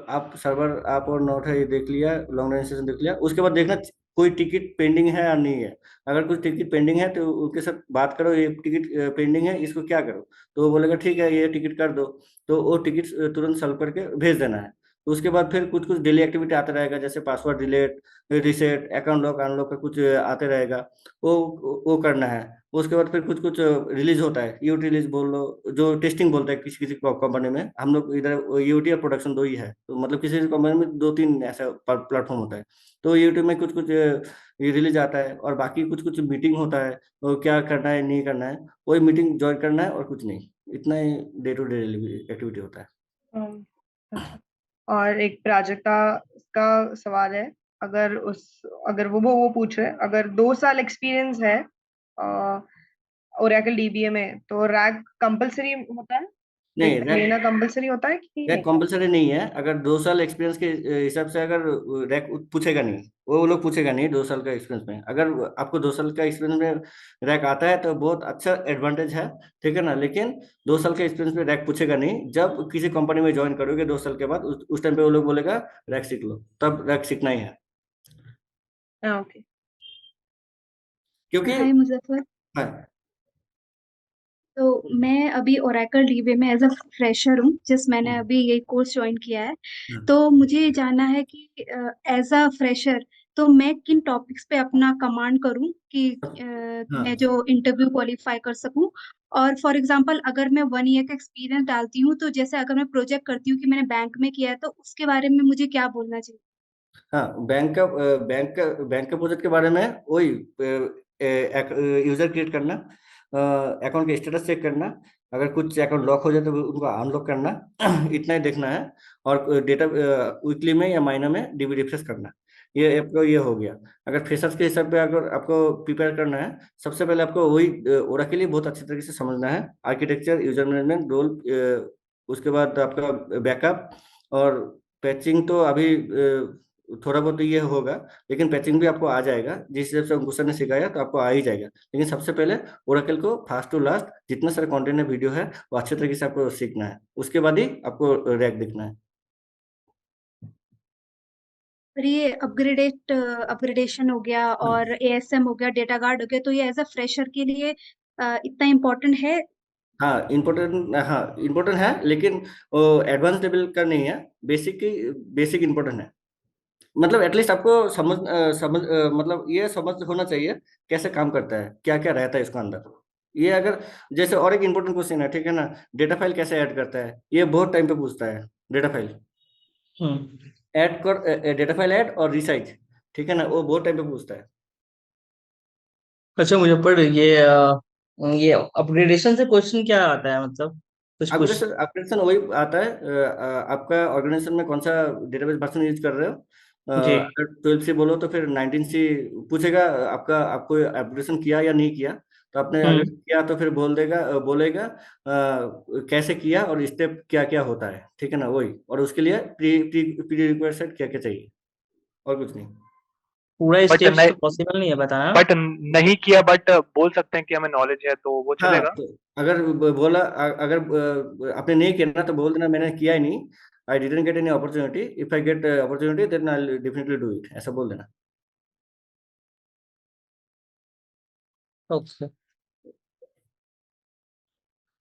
आप सर्वर आप और नोट है ये देख लिया, लॉन्ग रन सेशन देख लिया, उसके बाद देखना कोई टिकट पेंडिंग है या नहीं है। अगर कुछ टिकट पेंडिंग है तो उनके साथ बात करो, ये टिकट पेंडिंग है इसको क्या करो। तो वो बोलेगा ठीक है ये टिकट कर दो, तो वो टिकट तुरंत सॉल्व करके भेज देना है। तो उसके बाद फिर कुछ कुछ डेली एक्टिविटी आते रहेगा, जैसे password delete, reset, account lock unlock का कुछ आते रहेगा, वो करना है। उसके बाद फिर कुछ कुछ रिलीज होता है, यूट रिलीज बोल लो, जो टेस्टिंग बोलते हैं किसी किसी कंपनी में। हम लोग इधर यूटी और प्रोडक्शन दो ही है, तो मतलब किसी किसी कंपनी में दो तीन ऐसा प्लेटफॉर्म होता है। तो यूट्यूब में कुछ कुछ ये रिलीज आता है और बाकी कुछ कुछ मीटिंग होता है, वो क्या करना है नहीं करना है, वही मीटिंग ज्वाइन करना है और कुछ नहीं। इतना ही डे टू डे एक्टिविटी होता है। अच्छा। और एक प्राजक्ता का सवाल है, अगर वो पूछ रहे हैं, अगर 2 साल एक्सपीरियंस है ओरेकल डीबीए में तो रैक कंपलसरी होता है, नहीं, लेना कंपलसरी होता है कि रैक नहीं? कंपलसरी नहीं है। अगर 2 साल एक्सपीरियंस के हिसाब से अगर रैक पूछेगा नहीं, वो लोग पूछेगा नहीं 2 साल का एक्सपीरियंस में। अगर आपको 2 साल का एक्सपीरियंस में रैक आता है तो बहुत अच्छा एडवांटेज है, ठीक है ना। लेकिन 2 साल के एक्सपीरियंस में रैक पूछेगा नहीं। जब किसी कंपनी में ज्वाइन करोगे 2 साल के बाद, उस टाइम पे वो लोग बोलेगा रैक सीख लो, तब रैक सीखना ही है। ओके। क्योंकि हाय मुजफ्फर। हाँ, तो मैं अभी ओरेकल डीबीए में एज अ फ्रेशर हूँ, मैंने हम्म, अभी ये कोर्स ज्वाइन किया है। हाँ, तो मुझे ये जानना है कि एज अ फ्रेशर तो मैं किन टॉपिक्स पे अपना कमांड करूँ कि मैं हाँ, जो इंटरव्यू क्वालिफाई कर सकूँ। और फॉर एग्जांपल अगर मैं 1 ईयर का एक्सपीरियंस डालती हूँ तो जैसे अगर मैं प्रोजेक्ट करती हूँ कि मैंने बैंक में किया है तो उसके बारे में मुझे क्या बोलना चाहिए? हाँ। बैंक का प्रोजेक्ट के बारे में वही यूजर क्रिएट करना, अकाउंट के स्टेटस चेक करना, अगर कुछ अकाउंट लॉक हो जाए तो उनको अनलॉक करना इतना ही देखना है। और डेटा वीकली में या महीना में डीबी रिफ्रेश करना। ये आपको ये हो गया। अगर फ्रेशर्स के हिसाब पे अगर आपको प्रिपेयर करना है, सबसे पहले आपको वही ओरा के लिए बहुत अच्छी तरीके से समझना है, आर्किटेक्चर, यूजर मैनेजमेंट, रोल, उसके बाद आपका बैकअप और पैचिंग। तो अभी थोड़ा बहुत तो ये होगा, लेकिन पैचिंग भी आपको आ जाएगा। जिस हिसाब से अंकुश सर ने सिखाया तो आपको आ ही जाएगा। लेकिन सबसे पहले ओरेकल को फास्ट टू लास्ट जितना सारा कंटेंट है, वीडियो है, वो अच्छे तरीके से आपको सीखना है। उसके बाद ही आपको रैक देखना है। और ये अपग्रेडेशन हो गया और एएसएम हो गया, डेटा गार्ड हो गया, तो ये एज अ फ्रेशर के लिए इतना इम्पोर्टेंट है? हाँ इम्पोर्टेंट, हाँ इम्पोर्टेंट है, लेकिन वो एडवांस लेवल का नहीं है। बेसिक बेसिक इम्पोर्टेंट है। मतलब एटलीस्ट आपको मतलब ये समझ होना चाहिए कैसे काम करता है, क्या क्या रहता है इसके अंदर। ये अगर जैसे और एक इम्पोर्टेंट क्वेश्चन है, ठीक है ना, डेटा फाइल कैसे ऐड करता है, ये बहुत टाइम पे पूछता है। डेटा फाइल हम्म। ऐड कर, डेटा फाइल ऐड और रिसाइज, ठीक है ना, वो बहुत टाइम पे पूछता है। अच्छा मुजफ्फर, ये अपग्रेडेशन से क्वेश्चन क्या आता है, मतलब कुछ पूछ। अपग्रेडेशन अपग्रेडेशन वही आता है, आपका ऑर्गेनाइजेशन में कौन सा डेटाबेस वर्जन यूज कर रहे हो। जी। अगर 12 सी बोलो तो फिर 19 सी पूछेगा, आपको अपग्रेडेशन किया या नहीं किया। तो आपने अगर हम्म। किया तो फिर बोलेगा कैसे किया और स्टेप क्या क्या होता है, ठीक है ना, वही। और उसके लिए प्री प्री प्री रिक्वेस्ट क्या क्या चाहिए, और कुछ नहीं। पूरा बट स्टेप्स नहीं, तो पॉसिबल नहीं है बताना। बट नहीं किया, बट बोल सकते हैं कि हमें नॉलेज है, तो वो हाँ, चलेगा। तो अगर बोला, अगर आपने नहीं किया ना तो बोल देना मैंने किया ही नहीं, I didn't get any opportunity, if I get opportunity then I definitely do it, ऐसा बोल देना। ओके।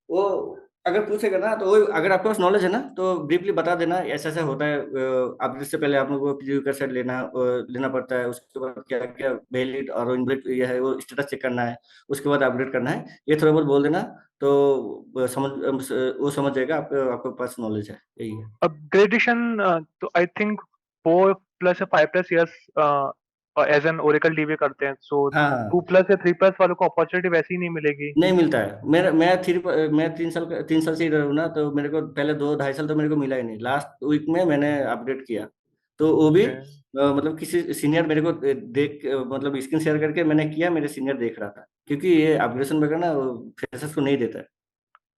वो अगर पूछेगा ना तो वो, अगर आपके पास नॉलेज है ना तो ब्रीफली बता देना ऐसा ऐसा होता है। आप इससे पहले आप लोग को प्रीव्यू का सेट लेना पड़ता है, उसके बाद क्या क्या वैलिड और इनवैलिड ये है वो स्टेटस चेक करना है, उसके बाद अपडेट करना है। ये थोड़ा बहुत बोल देना तो वो समझ जाएगा आपके पास नॉलेज है, यही है। अपग्रेडेशन तो आई थिंक 4+ या 5+ years as an Oracle DB करते हैं, सो हाँ, हाँ। 2+ या 3+ वालों को अपॉर्चुनिटी वैसे ही नहीं मिलेगी। नहीं मिलता है। मैं 3 साल से इधर हूँ ना, तो मेरे को पहले 2 ढाई साल तो मेरे को मिला ही नहीं। लास्ट वीक में मैंने अपडेट किया, तो वो भी ओके मतलब किसी सीनियर मेरे को मतलब स्क्रीन शेयर करके मैंने किया, मेरे सीनियर देख रहा था, क्योंकि ये अपग्रेडेशन वगैरह ना फ्रेशर्स को नहीं देता है।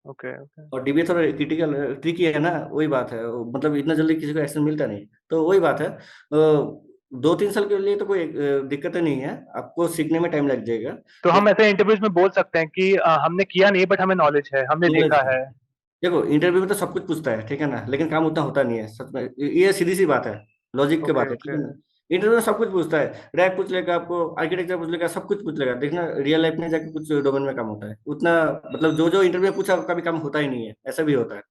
ओके ओके और डीबीए थोड़ा क्रिटिकल ट्रिकी है ना, वही बात है, मतलब इतना जल्दी किसी को एक्शन मिलता नहीं। तो वही बात है, 2-3 साल के लिए तो कोई दिक्कत नहीं है, आपको सीखने में टाइम लग जाएगा। तो हम ऐसे इंटरव्यूज में बोल सकते हैं कि हमने किया नहीं बट हमें नॉलेज है, हमने नॉलेज देखा है। है। देखो इंटरव्यू में तो सब कुछ पूछता है, ठीक है ना, लेकिन काम उतना होता नहीं है सच में, ये सीधी सी बात है, लॉजिक की ओके बात है, ठीक ओके है ना। इंटरव्यू में सब कुछ पूछता है, रैक पूछ लेगा आपको, आर्किटेक्चर पूछ लेगा, सब कुछ पूछ लेगा। देखना रियल लाइफ में जाके कुछ डोमेन में काम होता है उतना, मतलब जो जो इंटरव्यू में पूछा कभी काम होता ही नहीं है, ऐसा भी होता है।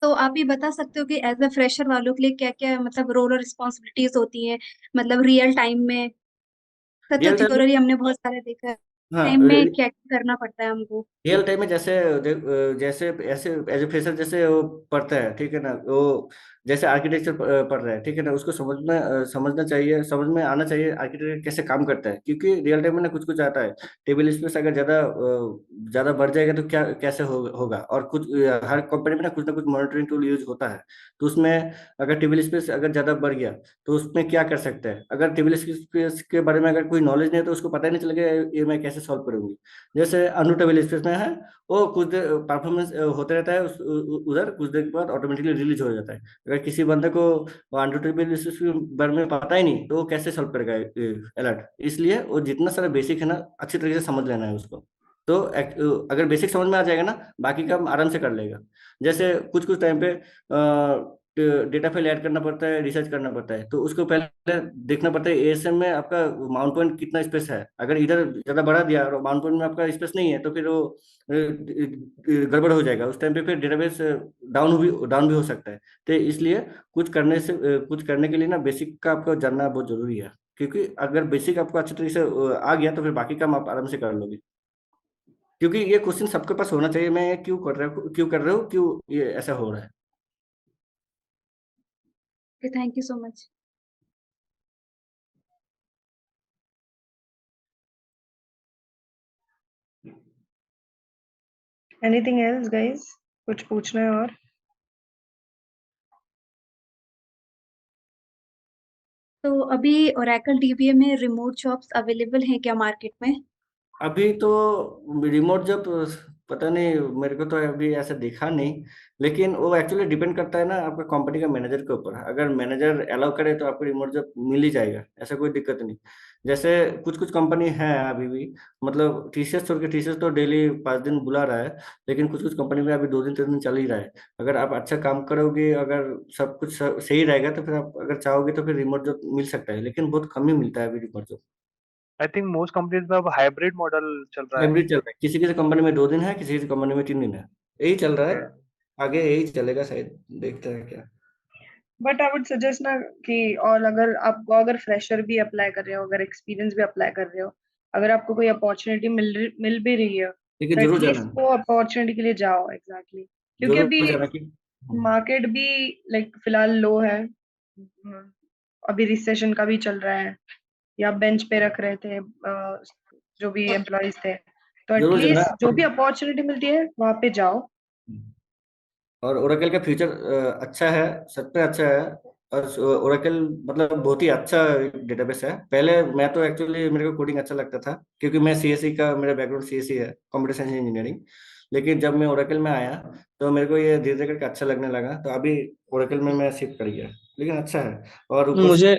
तो आप ये बता सकते हो कि एज अ फ्रेशर वालों के लिए क्या क्या मतलब रोल और रिस्पॉन्सिबिलिटीज होती हैं, मतलब रियल टाइम में। तो रियल टाइम में, थियोरी हमने बहुत सारे देखा है, हाँ, टाइम में क्या क्या करना पड़ता है हमको। रियल टाइम में जैसे जैसे ऐसे एज ए फ्रेशर जैसे वो पढ़ता है, ठीक है ना, वो जैसे आर्किटेक्चर पढ़ रहा है, ठीक है ना, उसको समझना चाहिए, समझ में आना चाहिए आर्किटेक्चर कैसे काम करता है, क्योंकि रियल टाइम में ना कुछ कुछ आता है। टेबल स्पेस अगर ज्यादा बढ़ जाएगा तो क्या कैसे होगा, और कुछ हर कंपनी में ना कुछ मॉनिटरिंग टूल यूज होता है। तो उसमें अगर टेबल स्पेस अगर ज्यादा बढ़ गया तो उसमें क्या कर सकते हैं, अगर टेबल स्पेस के बारे में अगर कोई नॉलेज नहीं है तो उसको पता ही नहीं चलेगा ये मैं कैसे सॉल्व करूंगी। जैसे अनरूटेबल स्पेस में है, वो कुछ देर परफॉर्मेंस होते रहता है उधर, कुछ देर के बाद ऑटोमेटिकली रिलीज हो जाता है। अगर किसी बंदे को अनरूटेबल स्पेस के बारे में पता ही नहीं तो वो कैसे सॉल्व करेगा अलर्ट। इसलिए वो जितना सारा बेसिक है ना, अच्छी तरीके से समझ लेना है उसको। तो अगर बेसिक समझ में आ जाएगा ना, बाकी काम आराम से कर लेगा। जैसे कुछ कुछ टाइम पे डेटा फाइल ऐड करना पड़ता है, रिसर्च करना पड़ता है, तो उसको पहले देखना पड़ता है एएसएम में आपका माउंट पॉइंट कितना स्पेस है। अगर इधर ज्यादा बढ़ा दिया और माउंट पॉइंट में आपका स्पेस नहीं है तो फिर वो गड़बड़ हो जाएगा, उस टाइम पे फिर डेटाबेस डाउन भी हो सकता है। तो इसलिए कुछ करने के लिए ना बेसिक का आपको जानना बहुत जरूरी है, क्योंकि अगर बेसिक आपको अच्छी तरीके से आ गया तो फिर बाकी काम आप आराम से कर लोगे। क्योंकि ये क्वेश्चन सबके पास होना चाहिए, मैं ये क्यों कर रहा हूँ, क्यों ये ऐसा हो रहा है। Thank you so much. Anything else guys, कुछ पूछना है और? तो अभी ओरेकल डीबीए में रिमोट जॉब्स अवेलेबल हैं क्या मार्केट में? अभी तो रिमोट जॉब पता नहीं, मेरे को तो अभी ऐसा दिखा नहीं, लेकिन वो एक्चुअली डिपेंड करता है ना आपका कंपनी का मैनेजर के ऊपर। अगर मैनेजर अलाउ करे तो आपको रिमोट जॉब मिल ही जाएगा, ऐसा कोई दिक्कत नहीं। जैसे कुछ कुछ कंपनी है अभी भी, मतलब टीसीएस छोड़ के, टीसीएस तो डेली 5 दिन बुला रहा है, लेकिन कुछ कुछ कंपनी में अभी 2 दिन 3 दिन चल ही रहा है। अगर आप अच्छा काम करोगे, अगर सब कुछ सही रहेगा तो फिर आप अगर चाहोगे तो फिर रिमोट जॉब मिल सकता है, लेकिन बहुत कम ही मिलता है अभी remote job. I think most companies में अब हाइब्रिड मॉडल चल रहा है। हाइब्रिड चल रहा है, किसी किसी कंपनी में 2 दिन है, किसी किसी कंपनी में 3 दिन है, यही चल रहा है। ओके आगे यही चलेगा शायद, देखते हैं क्या। बट आई वुड सजेस्ट ना कि, और अगर आपको, अगर फ्रेशर भी अप्लाई कर रहे हो, अगर एक्सपीरियंस भी अप्लाई कर रहे हो, अगर आपको कोई अपॉर्चुनिटी मिल भी रही है, ठीक है, तो जरूर जाना, एटलीस्ट वो अपॉर्चुनिटी के लिए जाओ। एग्जैक्टली क्योंकि अभी जरूर जाना कि मार्केट भी लाइक फिलहाल लो है। अभी रिसेशन का भी चल रहा है, या बेंच पे रख रहे थे जो भी एम्प्लॉयज थे, तो जरूर जाना। एटलीस्ट जो भी अपॉर्चुनिटी मिलती है वहां पे जाओ। और ओरेकल का फ्यूचर अच्छा है, सच में अच्छा है। और ओरेकल मतलब बहुत ही अच्छा डेटाबेस है। पहले मैं तो एक्चुअली मेरे को कोडिंग अच्छा लगता था, क्योंकि मैं सीएससी का, मेरा बैकग्राउंड सीएससी है, कंप्यूटर साइंस इंजीनियरिंग। लेकिन जब मैं ओरेकल में आया तो मेरे को ये धीरे धीरे करके अच्छा लगने लगा, तो अभी ओरेकल में मैं शिफ्ट कर गया। लेकिन अच्छा है, और ऊपर से मुझे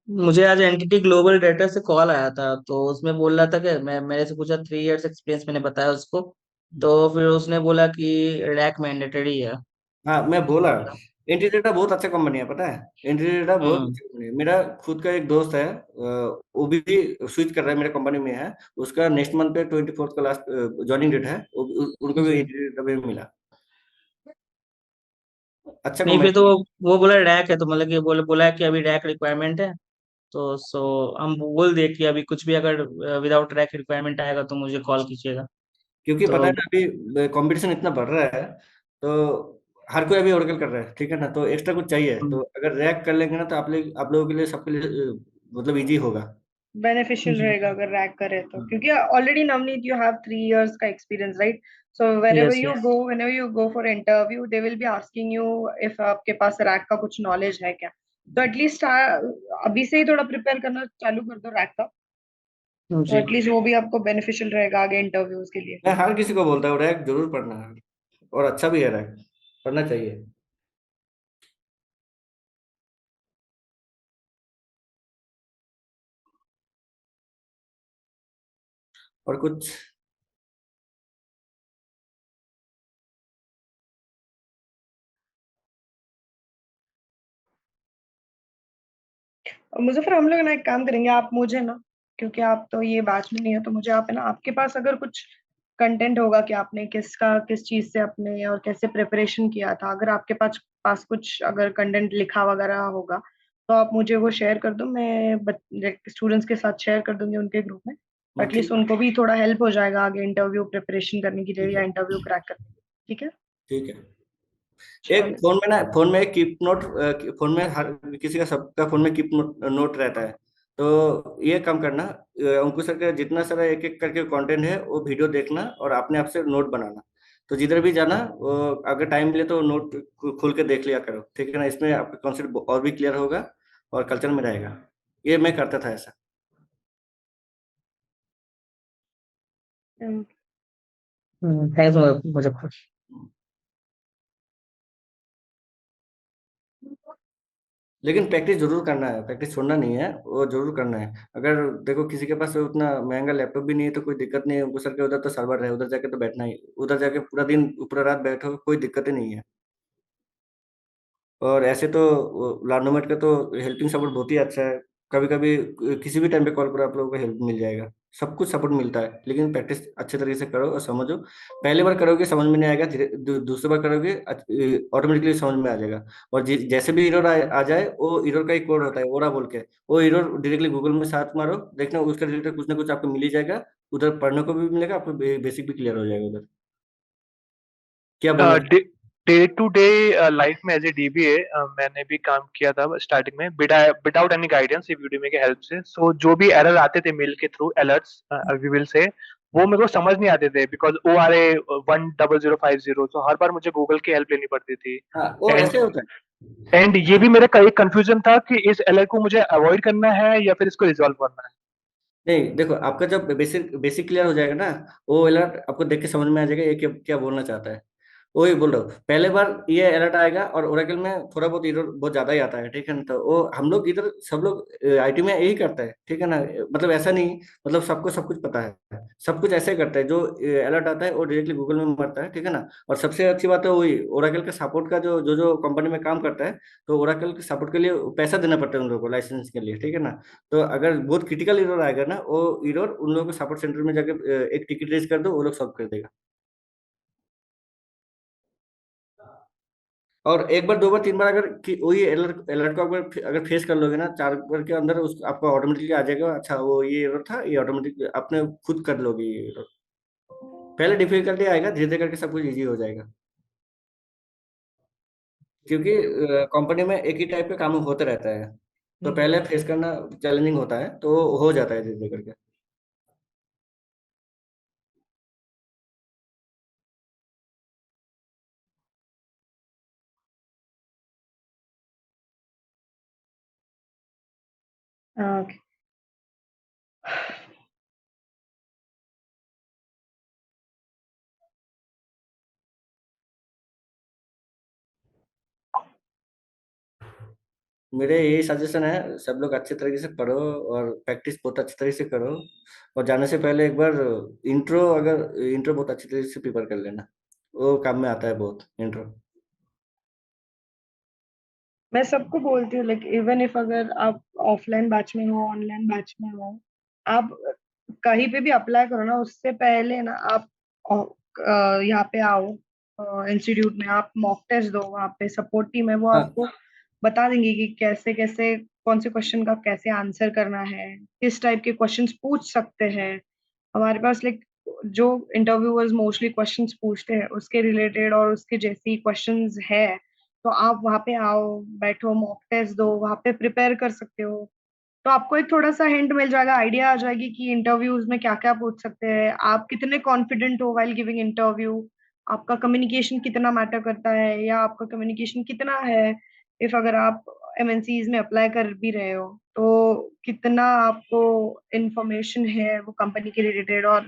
मुझे आज एंटिटी ग्लोबल डाटा से कॉल आया था, तो उसमें बोल रहा था कि मैं मेरे से पूछा 3 इयर्स एक्सपीरियंस मैंने बताया उसको। तो फिर उसने बोला कि रैक मैंडेटरी है। हाँ, मैं बोला इंटीडेटा बहुत अच्छा कंपनी है, पता है, इंटीडेटा बहुत हम्म। अच्छा कंपनी है। मेरा खुद का एक दोस्त है, वो भी स्विच कर रहा है, मेरे कंपनी में है। उसका नेक्स्ट मंथ पे 24 का लास्ट ज्वाइनिंग डेट है, उनको भी जी। इंटीडेटा में मिला। अच्छा नहीं, फिर तो कंपनी। वो बोला रैक है, तो मतलब कि बोला कि अभी रैक रिक्वायरमेंट है। तो हम बोल दिए कि अभी कुछ भी अगर विदाउट रैक रिक्वायरमेंट आएगा तो मुझे कॉल कीजिएगा। क्योंकि पता तो है ना अभी कंपटीशन इतना बढ़ रहा है, तो हर कोई अभी ओरेकल कर रहा है, ठीक है ना, तो एक्स्ट्रा कुछ चाहिए, तो अगर रैक कर लेंगे ना तो आप लोगों के लिए, सबके लिए मतलब इजी होगा। बेनिफिशियल जी रहेगा अगर रैक करे तो, क्योंकि already Navneet you have 3 years का experience, right? So yes yes whenever you go for interview, they will be asking you if आपके पास रैक का कुछ नॉलेज है क्या। तो एटलीस्ट अभी से ही थोड़ा प्रिपेयर करना चालू कर दो रैक का, तो जी एटलीस्ट वो भी आपको बेनिफिशियल रहेगा आगे इंटरव्यूज के लिए। मैं हर किसी को बोलता हूँ रैक जरूर पढ़ना है, और अच्छा भी है रैक, पढ़ना चाहिए। और कुछ और मुजफ्फर, हम लोग ना एक काम करेंगे, आप मुझे ना, क्योंकि आप तो ये बैच में नहीं है, तो मुझे आप है ना, आपके पास अगर कुछ कंटेंट होगा कि आपने किस चीज से अपने और कैसे प्रिपरेशन किया था, अगर आपके पास कुछ अगर कंटेंट लिखा वगैरह होगा, तो आप मुझे वो शेयर कर दो, मैं स्टूडेंट्स के साथ शेयर कर दूंगी उनके ग्रुप में। एटलीस्ट ठीक उनको भी थोड़ा हेल्प हो जाएगा आगे इंटरव्यू प्रिपरेशन करने के लिए ठीक या है इंटरव्यू क्रैक करने के लिए। ठीक है, ठीक है। एक चलो। फोन में कीप नोट, फोन में हर किसी का, सबका फोन में कीप नोट रहता है। तो ये काम करना, अंकुश सर का जितना सारा एक एक करके कंटेंट है वो वीडियो देखना और अपने आप से नोट बनाना। तो जिधर भी जाना वो अगर टाइम मिले तो नोट खोल के देख लिया करो, ठीक है ना। इसमें आपका कॉन्सेप्ट और भी क्लियर होगा और कल्चर में रहेगा। ये मैं करता था ऐसा। थैंक्स मुजफ्फर। लेकिन प्रैक्टिस जरूर करना है, प्रैक्टिस छोड़ना नहीं है, वो जरूर करना है। अगर देखो किसी के पास उतना महंगा लैपटॉप भी नहीं है तो कोई दिक्कत नहीं है, अंकुश सर के उधर तो सर्वर है, उधर जाके तो बैठना ही, उधर जाके पूरा दिन पूरा रात बैठो, कोई दिक्कत ही नहीं है। और ऐसे तो लार्नोमेट का तो हेल्पिंग सपोर्ट बहुत ही अच्छा है। कभी कभी किसी भी टाइम पे कॉल करो, आप लोगों को हेल्प मिल जाएगा, सब कुछ सपोर्ट मिलता है। लेकिन प्रैक्टिस अच्छे तरीके से करो और समझो। पहली बार करोगे समझ में नहीं आएगा, धीरे दूसरी बार करोगे ऑटोमेटिकली समझ में आ जाएगा। और जैसे भी एरर आ जाए, वो एरर का ही कोड होता है ओरा बोल के, वो एरर डायरेक्टली गूगल में सर्च मारो, देखना उसका रिलेटेड कुछ ना कुछ आपको मिल ही जाएगा। उधर पढ़ने को भी मिलेगा आपको, बेसिक भी क्लियर हो जाएगा उधर। क्या बोलना चाहिए? डे टू डे लाइफ में एज ए डीबीए मैंने भी काम किया था स्टार्टिंग में विदाउट एनी गाइडेंस यूडीमी के हेल्प से। सो जो भी एरर आते थे मेल के through alerts we will say, वो मेरे को समझ नहीं आते थे बिकॉज ORA 10050, तो हर बार मुझे गूगल की हेल्प लेनी पड़ती थी। हाँ, वो एंड ऐसे होता है। एंड ये भी मेरा कई कंफ्यूजन था कि इस एरर को मुझे अवॉइड करना है या फिर इसको रिजॉल्व करना है। नहीं देखो, आपका जब बेसिक बेसिक क्लियर हो जाएगा ना, वो अलर्ट आपको देख के समझ में आ जाएगा ये क्या क्या बोलना चाहता है। वही बोल रहा हूँ, पहले बार ये अलर्ट आएगा और ओरेकल में थोड़ा बहुत एरर बहुत ज्यादा ही आता है, ठीक है ना। तो वो हम लोग इधर सब लोग आईटी में यही करता है, ठीक है ना। मतलब ऐसा नहीं, मतलब सबको सब कुछ पता है, सब कुछ ऐसे करता है। जो अलर्ट आता है वो डायरेक्टली गूगल में मरता है, ठीक है ना। और सबसे अच्छी बात है वही ओरेकल का सपोर्ट का, जो जो जो कंपनी में काम करता है, तो ओरेकल के सपोर्ट के लिए पैसा देना पड़ता है उन लोगों को, लाइसेंस के लिए, ठीक है ना। तो अगर बहुत क्रिटिकल एरर आएगा ना, वो एरर उन लोगों को सपोर्ट सेंटर में जाके एक टिकट रेज कर दो, वो लोग सॉल्व कर देगा। और एक बार दो बार तीन बार अगर वही अलर्ट अलर्ट को अगर फेस कर लोगे ना, चार बार के अंदर उस आपको ऑटोमेटिकली आ जाएगा, अच्छा वो ये एरर था, ये ऑटोमेटिक अपने खुद कर लोगे ये एरर। पहले डिफिकल्टी आएगा, धीरे धीरे करके सब कुछ इजी हो जाएगा। क्योंकि कंपनी में एक ही टाइप का काम होता रहता है, तो पहले फेस करना चैलेंजिंग होता है, तो हो जाता है धीरे धीरे करके। ओके। मेरे यही सजेशन है, सब लोग अच्छे तरीके से पढ़ो और प्रैक्टिस बहुत अच्छे तरीके से करो। और जाने से पहले एक बार इंट्रो बहुत अच्छे तरीके से प्रिपेयर कर लेना, वो काम में आता है बहुत इंट्रो। मैं सबको बोलती हूँ, लाइक इवन इफ अगर आप ऑफलाइन बैच में हो, ऑनलाइन बैच में हो, आप कहीं पे भी अप्लाई करो ना, उससे पहले ना आप यहाँ पे आओ इंस्टीट्यूट में, आप मॉक टेस्ट दो। वहाँ पे सपोर्ट टीम है, वो हाँ आपको बता देंगे कि कैसे कैसे कौन से क्वेश्चन का कैसे आंसर करना है, किस टाइप के क्वेश्चंस पूछ सकते हैं। हमारे पास लाइक जो इंटरव्यूअर्स मोस्टली क्वेश्चंस पूछते हैं उसके रिलेटेड और उसके जैसी क्वेश्चंस है, तो आप वहाँ पे आओ, बैठो, मॉक टेस्ट दो, वहाँ पे प्रिपेयर कर सकते हो। तो आपको एक थोड़ा सा हिंट मिल जाएगा, आइडिया आ जाएगी कि इंटरव्यूज में क्या क्या पूछ सकते हैं, आप कितने कॉन्फिडेंट हो वाइल गिविंग इंटरव्यू, आपका कम्युनिकेशन कितना मैटर करता है या आपका कम्युनिकेशन कितना है, इफ अगर आप एमएनसीज में अप्लाई कर भी रहे हो तो कितना आपको इंफॉर्मेशन है वो कंपनी के रिलेटेड और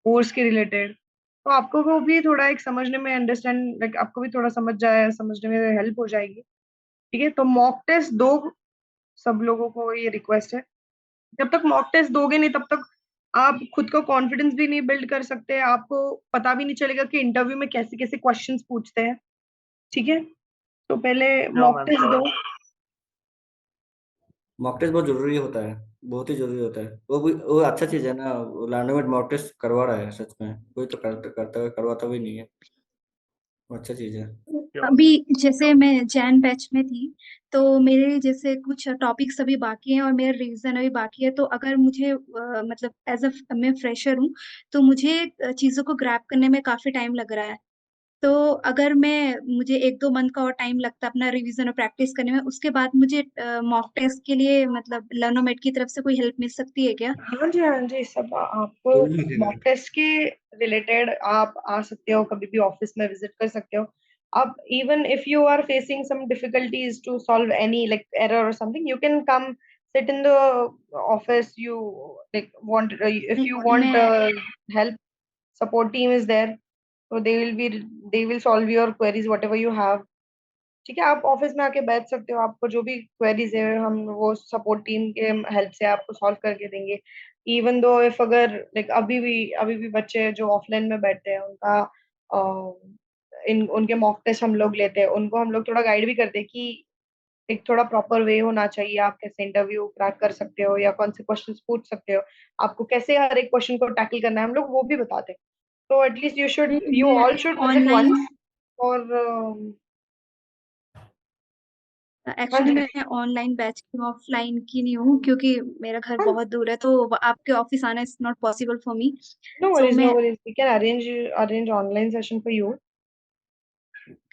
कोर्स के रिलेटेड। तो आपको वो भी थोड़ा एक समझने में अंडरस्टैंड, लाइक आपको भी थोड़ा समझने में हेल्प हो जाएगी। ठीक है, तो मॉक टेस्ट दो, सब लोगों को ये रिक्वेस्ट है। जब तक मॉक टेस्ट दोगे नहीं तब तक आप खुद को कॉन्फिडेंस भी नहीं बिल्ड कर सकते, आपको पता भी नहीं चलेगा कि इंटरव्यू में कैसे कैसे क्वेश्चंस पूछते हैं। ठीक है, तो पहले sure mock ma'am, test sure. दो। मॉक टेस्ट बहुत जरूरी होता है, बहुत ही जरूरी होता है। वो अच्छा चीज है ना, लैंडोमेट मॉक टेस्ट करवा रहा है, सच में कोई तो करवाता भी नहीं है। वो अच्छा चीज है। अभी जैसे मैं जैन बैच में थी, तो मेरे जैसे कुछ टॉपिक्स अभी बाकी हैं और मेरा रिवीजन अभी बाकी है। तो अगर मुझे मतलब एज अ मैं फ्रेशर हूँ, तो मुझे चीज़ों को ग्रैब करने में काफ़ी टाइम लग रहा है। तो अगर मुझे 1-2 मंथ का और टाइम लगता है अपना रिवीजन और प्रैक्टिस करने में, उसके बाद मुझे मॉक टेस्ट के लिए मतलब लर्नोमेट की तरफ से कोई हेल्प मिल सकती है क्या? हाँ जी, हाँ जी, सब आपको मॉक टेस्ट के रिलेटेड आप आ सकते हो, कभी भी ऑफिस में विजिट कर सकते हो। आप even if you are facing some difficulties to solve any like error और something, you can come sit in the office, you like want, if you want मैं help, support team is there, so they will solve your queries whatever you have। ठीक है, आप ऑफिस में आके बैठ सकते हो, आपको जो भी क्वेरीज है हम वो सपोर्ट टीम के हेल्प से आपको सॉल्व करके देंगे। इवन दो इफ अगर लाइक अभी भी बच्चे जो ऑफलाइन में बैठते हैं उनका इन उनके मॉक टेस्ट हम लोग लेते हैं, उनको हम लोग थोड़ा गाइड भी करते हैं कि एक थोड़ा प्रॉपर वे होना चाहिए, आप कैसे इंटरव्यू क्रैक कर सकते हो या कौन से क्वेश्चंस पूछ सकते हो, आपको कैसे हर एक क्वेश्चन को टैकल करना है, हम लोग वो भी बताते हैं। तो एटलीस्ट यू मैं all should visit online once. और हाँ एक्चुअली जी, मैं ऑनलाइन बैच की हूँ, ऑफलाइन की नहीं हूँ, क्योंकि मेरा घर हाँ, बहुत दूर है, तो आपके ऑफिस आना is not possible for me. no so worries, no मैं worries. We can arrange online session for you.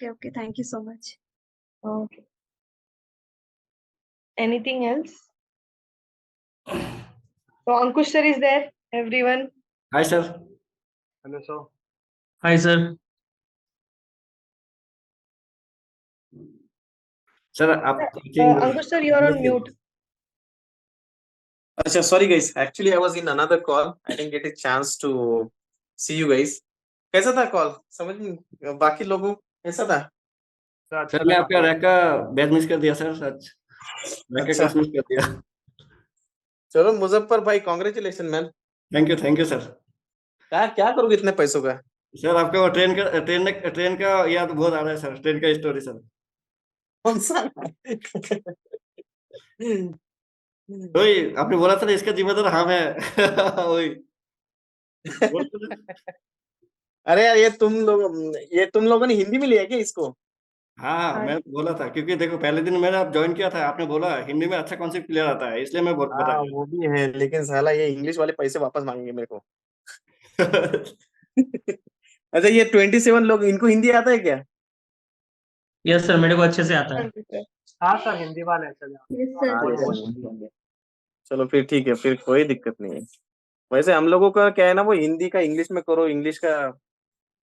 Okay, thank you so much. Okay. Anything else? So Ankush sir is there. Everyone. Hi sir. Hello sir. Hi sir. Sir आप teaching Ankush sir, you are on mute. Acha, sorry guys. Actually, I was in another call. I didn't get a chance to see you guys. कैसा था कॉल? समझ नहीं, बाकी लोगों कैसा था? अच्छा सर मैं लगा। आपका रैक का बैच मिस कर दिया सर, सच। रैक का अच्छा, क्लास मिस कर दिया। चलो मुजफ्फर भाई, congratulation man. Thank you sir. क्या क्या करोगे इतने पैसों का? सर आपका वो ट्रेन का याद बहुत आ रहा है सर, ट्रेन का स्टोरी सर। कौन सा? वही आपने बोला था ना, इसका जिम्मेदार हम है। वही बोल तो ना। अरे यार, ये तुम लोगों ने हिंदी में लिया क्या इसको? हाँ मैं बोला था, क्योंकि देखो पहले दिन मैंने आप ज्वाइन किया था, आपने बोला हिंदी में अच्छा कॉन्सेप्ट क्लियर आता है, इसलिए मैं हाँ बताया। वो भी है, लेकिन साला ये इंग्लिश वाले पैसे वापस मांगेंगे मेरे को। अच्छा, ये 27 लोग, इनको हिंदी आता है क्या? यस सर, मेरे को अच्छे से आता है। हाँ सर, हिंदी वाले हैं सर। Yes sir. हाँ यस तो सर, हिंदी होंगे। चलो फिर ठीक है, फिर कोई दिक्कत नहीं है। वैसे हम लोगों का क्या है ना, वो हिंदी का इंग्लिश में करो, इंग्लिश का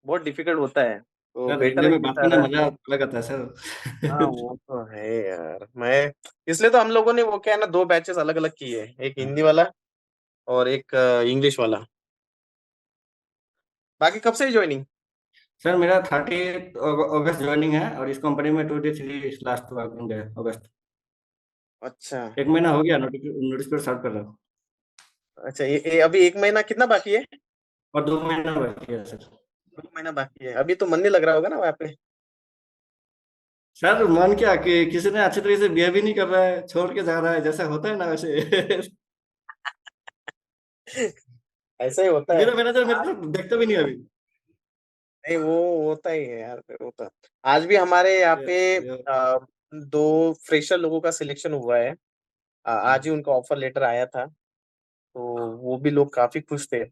बहुत डिफिकल्ट होता है, तो सर बेटर हिंदी है में कि बात करने सारा। मजा अलग आता है हाँ सर। वो तो है यार। मैं इसलिए तो हम लोगों ने वो क्या है ना, 2 बैचेस अलग अलग किए हैं, एक हिंदी वाला और एक इंग्लिश वाला। बाकी कब से ज्वाइनिंग? सर मेरा 30 अगस्त ज्वाइनिंग है, और इस कंपनी में 23 लास्ट वर्किंग डे अगस्त। अच्छा 1 महीना हो गया, नोटिस पर सर्व कर रहा हूँ। अच्छा, ये अभी 1 महीना कितना बाकी है? और 2 महीना बाकी है सर। 2 महीना बाकी है। अभी तो मन नहीं लग रहा होगा ना वहाँ पे? सर मन क्या कि किसी ने अच्छी तरीके से बिहेव भी नहीं कर रहा है, छोड़ के जा रहा है, जैसा होता है ना वैसे। ऐसा ही होता है। मेरा मैनेजर मेरे तरफ देखता भी नहीं अभी। नहीं वो होता ही है यार, फिर होता। आज भी हमारे यहाँ पे 2 फ्रेशर लोगों का सिलेक्शन हुआ है। आज ही उनका ऑफर लेटर आया था, तो वो भी लोग काफी खुश थे।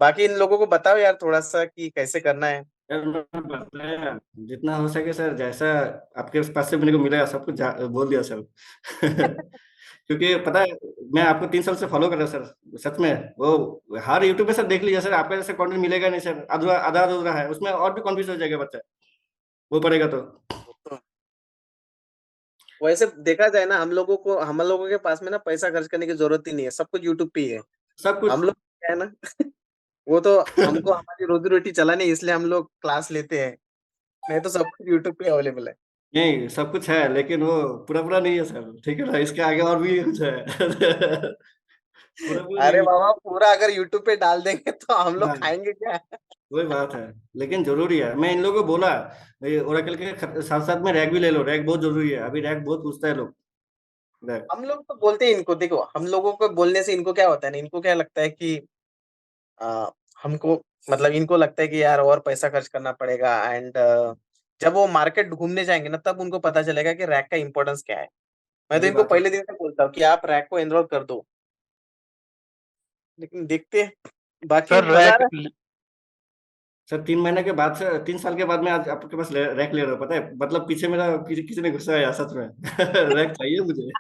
बाकी इन लोगों को बताओ यार थोड़ा सा कि कैसे करना है। यार मैं बताया जितना हो सके सर, जैसा आपके पास से मेरे को मिला सब कुछ बोल दिया सर। क्योंकि पता है, मैं आपको 3 साल से फॉलो कर रहा हूँ सर, सच में। वो हर यूट्यूब पे सर देख लीजिए सर, आपका जैसा कंटेंट मिलेगा नहीं सर, अधूरा आधा अधूरा है उसमें, और भी कन्फ्यूज हो जाएगा बच्चा वो पढ़ेगा तो। तो वैसे देखा जाए ना, हम लोगों के पास में ना पैसा खर्च करने की जरूरत ही नहीं है, सब कुछ यूट्यूब पे ही है। सब कुछ। हम लोग क्या है ना वो तो हमको हमारी रोजी रोटी चलानी है, इसलिए हम लोग क्लास लेते हैं, नहीं तो सब कुछ यूट्यूब पे अवेलेबल है। नहीं, सब कुछ है लेकिन वो पूरा पूरा नहीं है सर, ठीक है ना, इसके आगे और भी कुछ है। पूरा पूरा अरे नहीं बाबा, पूरा अगर यूट्यूब पे डाल देंगे तो हम है। लोग हाँ, खाएंगे क्या? वही बात है। लेकिन जरूरी है, मैं इन लोगों को बोला, ये ओरेकल के साथ साथ में रैक भी ले लो, रैक बहुत जरूरी है, अभी रैक बहुत पूछता है लोग, रैक। हम लोग तो बोलते हैं इनको, देखो हम लोगों को बोलने से इनको क्या होता है ना, इनको क्या लगता है कि आ, हमको मतलब इनको लगता है कि यार और पैसा खर्च करना पड़ेगा, एंड जब वो मार्केट घूमने जाएंगे ना, तब उनको पता चलेगा कि रैक का इंपॉर्टेंस क्या है। मैं तो वही इनको बात है पहले दिन से बोलता हूँ कि आप रैक को एनरोल कर दो, लेकिन देखते हैं। बाकी सर मजा आ रैक रहा है। सर। 3 महीने के बाद से, 3 साल के बाद मैं आज आपके पास रैक ले रहा हूँ, पता है, मतलब पीछे मेरा किसी ने गुस्सा आया सच में। रैक चाहिए मुझे,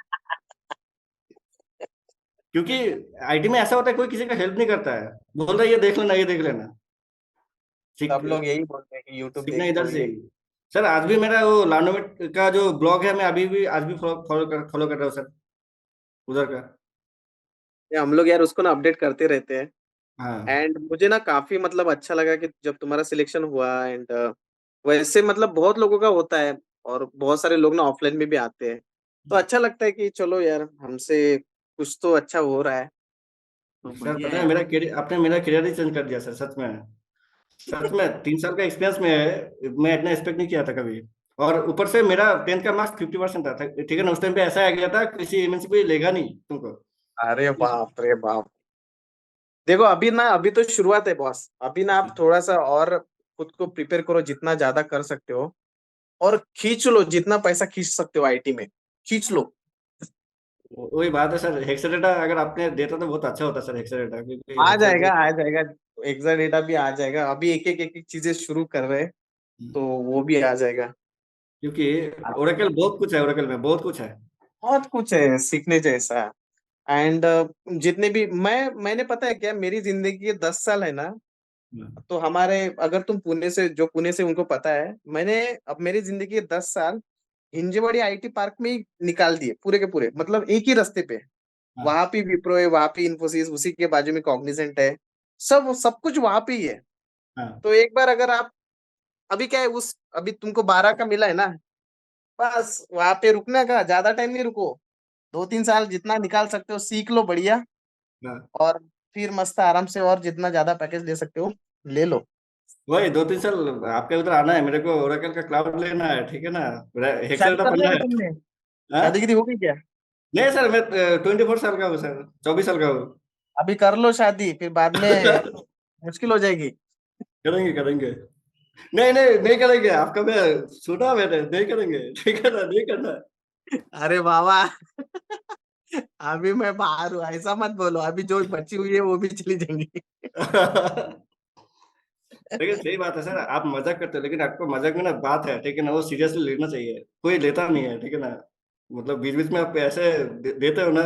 क्योंकि आईटी में ऐसा होता है, कोई किसी का हेल्प नहीं करता है, बोल रहा है ये देख लेना, ये देख लेना, सब सीख लोग यही बोलते हैं कि यूट्यूब सीखना देख इधर खोल से के। ही। सर आज भी मेरा वो लार्नोमेट का जो ब्लॉग है, मैं अभी भी आज भी फॉलो कर रहा हूँ सर, उधर का। ये हम लोग यार उसको ना अपडेट करते रहते हैं। हाँ। एंड मुझे ना काफी मतलब अच्छा लगा कि जब तुम्हारा सिलेक्शन हुआ, एंड वैसे मतलब बहुत लोगों का होता है, और बहुत सारे लोग ना ऑफलाइन में भी आते हैं, तो अच्छा लगता है कि चलो यार हमसे कुछ तो अच्छा हो रहा है, तो सर बढ़िया पता है है, यार। मेरा करियर, आपने मेरा करियर ही चेंज कर दिया सर, सच में। सच में 3 साल का एक्सपीरियंस में है, मैं इतना एक्सपेक्ट नहीं किया था कभी। और ऊपर से मेरा 10th का मार्क्स 50% था, ठीक है ना, उस टाइम पे ऐसा आ गया था, किसी एमएनसी कोई लेगा नहीं तुमको। अरे बाप रे बाप। देखो अभी ना, अभी तो शुरुआत है बॉस, अभी ना आप थोड़ा सा और खुद को प्रिपेयर करो, जितना ज्यादा कर सकते हो, और खींच लो जितना पैसा खींच सकते हो आईटी में, खींच लो। वही बात है सर, हेक्साडेटा अगर आपने देता तो बहुत अच्छा होता सर, हेक्साडेटा, क्योंकि आ जाएगा, हेक्साडेटा। आ जाएगा। एग्जैक्ट डेटा भी आ जाएगा, अभी एक एक चीजें शुरू कर रहे हैं, तो वो भी आ जाएगा। क्योंकि ओरेकल बहुत कुछ है, ओरेकल में बहुत कुछ है। बहुत कुछ है सीखने जैसा। एंड जितने भी मैंने पता है क्या, मेरी जिंदगी के 10 साल है ना, तो हमारे अगर तुम पुणे से, जो पुणे से उनको पता है, मैंने अब मेरी जिंदगी के 10 साल हिंजवाड़ी आईटी पार्क में ही निकाल दिए, पूरे के पूरे, मतलब एक ही रास्ते पे। हाँ। वहां पे विप्रो है, वहां पे इन्फोसिस, उसी के बाजू में कॉग्निजेंट है, सब सब कुछ वहां पे ही है। हाँ। तो एक बार अगर आप, अभी क्या है उस, अभी तुमको 12 का मिला है ना, बस वहां पे रुकने का, ज्यादा टाइम नहीं रुको, 2-3 साल जितना निकाल सकते हो सीख लो बढ़िया, हाँ। और फिर मस्त आराम से और जितना ज्यादा पैकेज ले सकते हो ले लो। वही 2-3 साल आपके उधर आना है मेरे को, ओरेकल का क्लाउड लेना है, ठीक है ना, शादी हेक्साडेटा कर लिया पढ़ना क्या है। तुमने? हाँ? शादी की हो गई क्या? नहीं सर, मैं 24 साल का हूँ सर, 24 साल का हूँ। अभी कर लो शादी, फिर बाद में मुश्किल हो जाएगी। करेंगे करेंगे। नहीं नहीं नहीं करेंगे, आपका मैं सुना मैंने, नहीं करेंगे, ठीक है ना, नहीं करना। अरे बाबा अभी मैं बाहर हूँ, ऐसा मत बोलो, अभी जो बची हुई है वो भी चली जाएंगी। लेकिन सही बात है सर, आप मजाक करते हो, लेकिन आपको मजाक में ना बात है, ठीक है ना, वो सीरियसली लेना चाहिए, कोई लेता नहीं है, ठीक है ना। मतलब बीच बीच में आप ऐसे देते हो ना,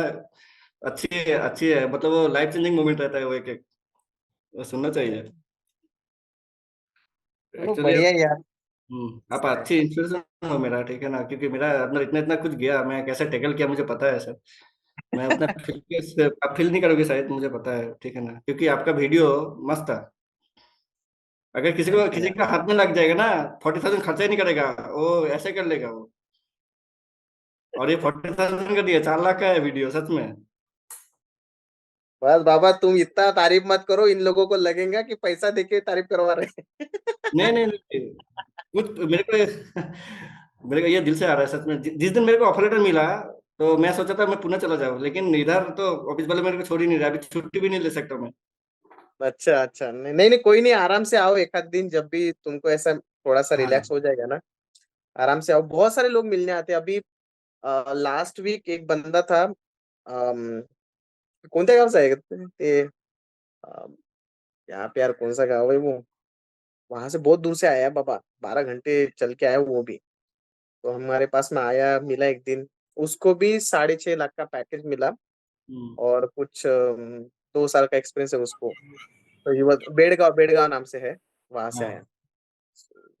अच्छी है, मतलब वो लाइफ चेंजिंग मोमेंट रहता है वो, एक एक वो सुनना चाहिए चलो एक्चुअली। बढ़िया यार। आप अच्छी इंस्पिरेशन हो मेरा, ठीक है ना, क्योंकि मेरा अंदर इतना इतना कुछ गया, मैं कैसे टैकल किया मुझे पता है सर। मैं उतना आप फील नहीं करोगे शायद, मुझे पता है, ठीक है ना, क्योंकि आपका वीडियो मस्त था। अगर थैंक यू किसी यार। का हाथ में लग जाएगा ना, 40,000 खर्चा ही नहीं करेगा, वो ऐसे कर लेगा वो। और ये 40,000 का दिया, 4 लाख का है वीडियो, सच में। बस बाबा तुम इतना तारीफ मत करो, इन लोगों को लगेगा कि पैसा देके तारीफ करवा रहे हैं। नहीं नहीं नहीं, कुछ मेरे को मेरे को ये दिल से आ रहा है सच में, जिस दिन मेरे को ऑफर लेटर मिला, तो मैं सोचा था मैं पुणे चला जाऊँ, लेकिन इधर तो ऑफिस वाले मेरे को छोड़ ही नहीं रहा, अभी छुट्टी भी नहीं ले सकता मैं। अच्छा अच्छा, नहीं नहीं नहीं, कोई नहीं, आराम से आओ एक आध दिन, जब भी तुमको ऐसा थोड़ा सा हाँ। रिलैक्स हो जाएगा ना, आराम से आओ, बहुत सारे लोग मिलने आते हैं अभी। लास्ट वीक एक बंदा था, अम, कोणत्या गावचा आहे ते? अम, यहाँ पे यार कौन सा गाँव है वो, वहां से बहुत दूर से आया है बाबा, 12 घंटे चल के आया वो भी। तो हमारे पास में आया, मिला एक दिन, उसको भी 6.5 लाख का पैकेज मिला और कुछ 2 साल का एक्सपीरियंस है उसको। तो ये बेड़गांव बेड़गांव नाम से है, वहां से आया।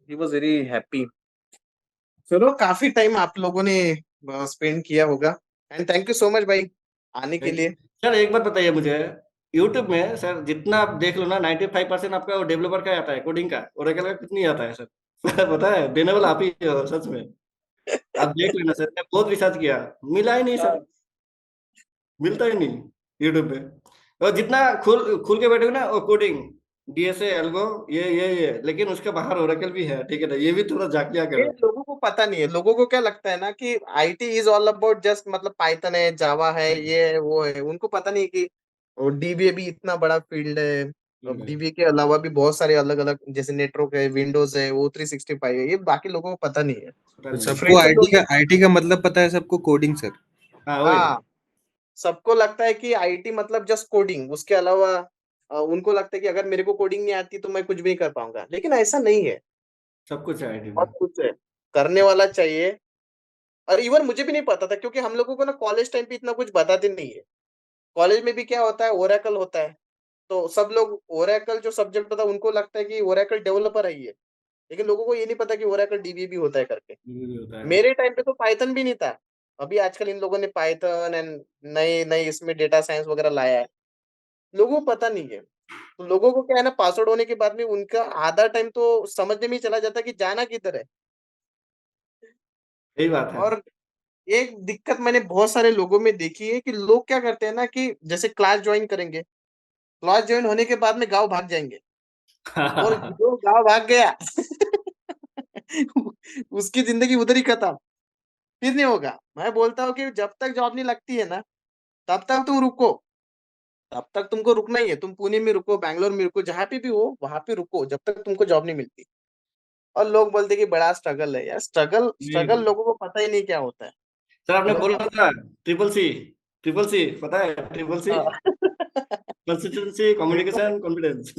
He was very happy. चलो काफी टाइम आप लोगों ने स्पेंड किया होगा and thank you so much भाई आने के लिए। सर एक बात बताइए मुझे, यूट्यूब में सर जितना आप देख लो ना 95% आपका डेवलपर का आता है, कोडिंग का, ओरेकल का कितनी आता है सर? पता है, देने वाला आप ही हो सच में। आप देख लेना सर, मैं बहुत रिसर्च किया, मिला ही नहीं सर, मिलता ही नहीं यूट्यूब पे। और जितना खुल खुल के बैठे ना, वो कोडिंग, डीएसए, एल्गो, ये लेकिन उसके बाहर ओरेकल भी है, ठीक है ना, ये भी थोड़ा झांकिया ये करो। लोगों को पता नहीं है। लोगों को क्या लगता है ना कि IT is all about just मतलब पाइथन है, जावा है, ये है, वो है। उनको पता नहीं कि डीबीए भी इतना बड़ा फील्ड है। अब डीबीए के अलावा भी बहुत सारे अलग अलग जैसे नेटवर्क है, विंडोज है, O365 है, ये बाकी लोगों को पता नहीं है। तो सबको फ्रेशर लोग आईटी का मतलब पता है सबको, कोडिंग सर। हाँ, सबको लगता है कि आईटी मतलब जस्ट कोडिंग, उसके अलावा उनको लगता है कि अगर मेरे को कोडिंग नहीं आती तो मैं कुछ भी नहीं कर पाऊंगा, लेकिन ऐसा नहीं है। सब कुछ है आईटी में। बहुत कुछ है, करने वाला चाहिए। और इवन मुझे भी नहीं पता था क्योंकि हम लोगों को ना कॉलेज टाइम पे इतना कुछ बताते नहीं है। कॉलेज में भी क्या होता है, ओरेकल होता है, तो सब लोग ओरेकल जो सब्जेक्ट होता है उनको लगता है कि ओरेकल डेवलपर है ये, लेकिन लोगों को ये नहीं पता कि ओरेकल डीबी भी होता है करके। ये भी होता है। मेरे टाइम पे तो पाइथन भी नहीं था। अभी आजकल इन लोगों ने पाइथन एंड नए नए इसमें डेटा साइंस वगैरह लाया है, लोगों को पता नहीं है। तो लोगों को क्या है ना, पासवर्ड होने के बाद में उनका आधा टाइम तो समझने में ही चला जाता है कि जाना किधर है। सही बात है। और एक दिक्कत मैंने बहुत सारे लोगों में देखी है कि लोग क्या करते हैं ना कि जैसे क्लास ज्वाइन करेंगे, क्लास ज्वाइन होने के बाद में गांव भाग जाएंगे, और जो गांव भाग गया उसकी जिंदगी उधर ही खत्म, फिर नहीं होगा। मैं बोलता हूँ कि जब तक जॉब नहीं लगती है ना, तब तक तुम रुको, तब तक तुमको रुकना ही है। तुम पुणे में रुको, बैंगलोर में रुको, जहां पे भी हो वहां पे रुको जब तक तुमको जॉब नहीं मिलती। और लोग बोलते कि बड़ा स्ट्रगल है यार, स्ट्रगल स्ट्रगल लोगों को पता ही नहीं क्या होता है। सर आपने लोग बोला था ट्रिपल सी पता है? ट्रिपल सी, हाँ। Consistency, communication, confidence.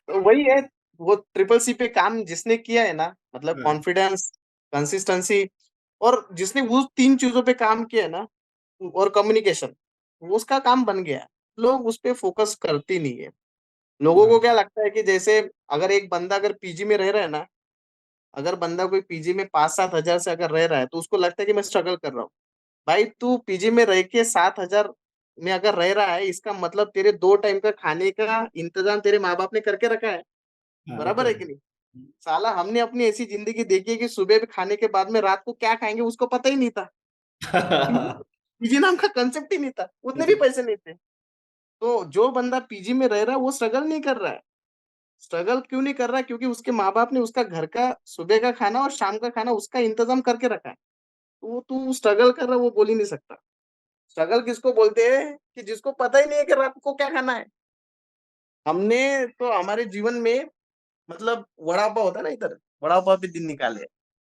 तो वही है, वो ट्रिपल सी पे काम जिसने किया है ना, मतलब कॉन्फिडेंस, कंसिस्टेंसी, और जिसने वो 3 चीजों पे काम किया है ना, और कम्युनिकेशन, वो उसका काम बन गया। लोग उस पे फोकस करते नहीं है। लोगों को क्या लगता है कि जैसे अगर एक बंदा अगर पीजी में रह रहा है ना, अगर बंदा कोई पीजी में 5-7 हजार से अगर रह रहा है तो उसको लगता है कि मैं स्ट्रगल कर रहा हूँ। भाई तू पीजी में रह के 7 हजार में अगर रह रहा है, इसका मतलब तेरे 2 टाइम का खाने का इंतजाम तेरे माँ बाप ने करके रखा है। वो तो बराबर है कि नहीं? साला हमने अपनी ऐसी जिंदगी देखी है कि सुबह भी खाने के बाद में रात को क्या खाएंगे उसको पता ही नहीं था। है। पीजी नाम का कंसेप्ट ही नहीं था, उतने भी पैसे नहीं थे। तो जो बंदा पीजी में रह रहा है वो स्ट्रगल नहीं कर रहा है। स्ट्रगल क्यों नहीं कर रहा है? क्योंकि उसके माँ बाप ने उसका घर का सुबह का खाना और शाम का खाना उसका इंतजाम करके रखा है। तो वो तू स्ट्रगल कर रहा है वो बोल ही नहीं सकता। स्ट्रगल किसको बोलते हैं कि जिसको पता ही नहीं है कि रात को क्या खाना है। हमने तो हमारे जीवन में मतलब वड़ा पाव होता है ना, इधर वड़ा पाव पे दिन निकाले हैं।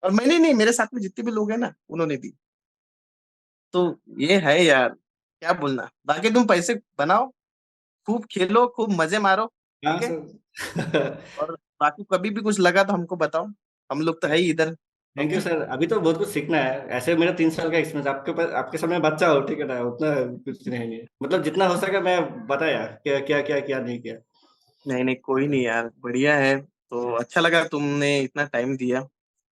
और मैंने नहीं, मेरे साथ में जितने भी लोग हैं ना उन्होंने भी। तो ये है यार, क्या बोलना। बाकी तुम पैसे बनाओ, खूब खेलो, खूब मजे मारो, हाँ ठीक है। सर। और बाकी कभी भी कुछ लगा तो हमको बताओ, हम लोग तो है ही इधर। Thank okay. यू सर, अभी तो बहुत कुछ सीखना है। ऐसे मेरा 3 साल का एक्सपीरियंस, आपके पास आपके सामने बच्चा हो, ठीक है ना, उतना कुछ नहीं है, मतलब जितना हो सका मैं बताया क्या क्या क्या क्या नहीं किया। नहीं नहीं, कोई नहीं यार, बढ़िया है। तो अच्छा लगा तुमने इतना टाइम दिया।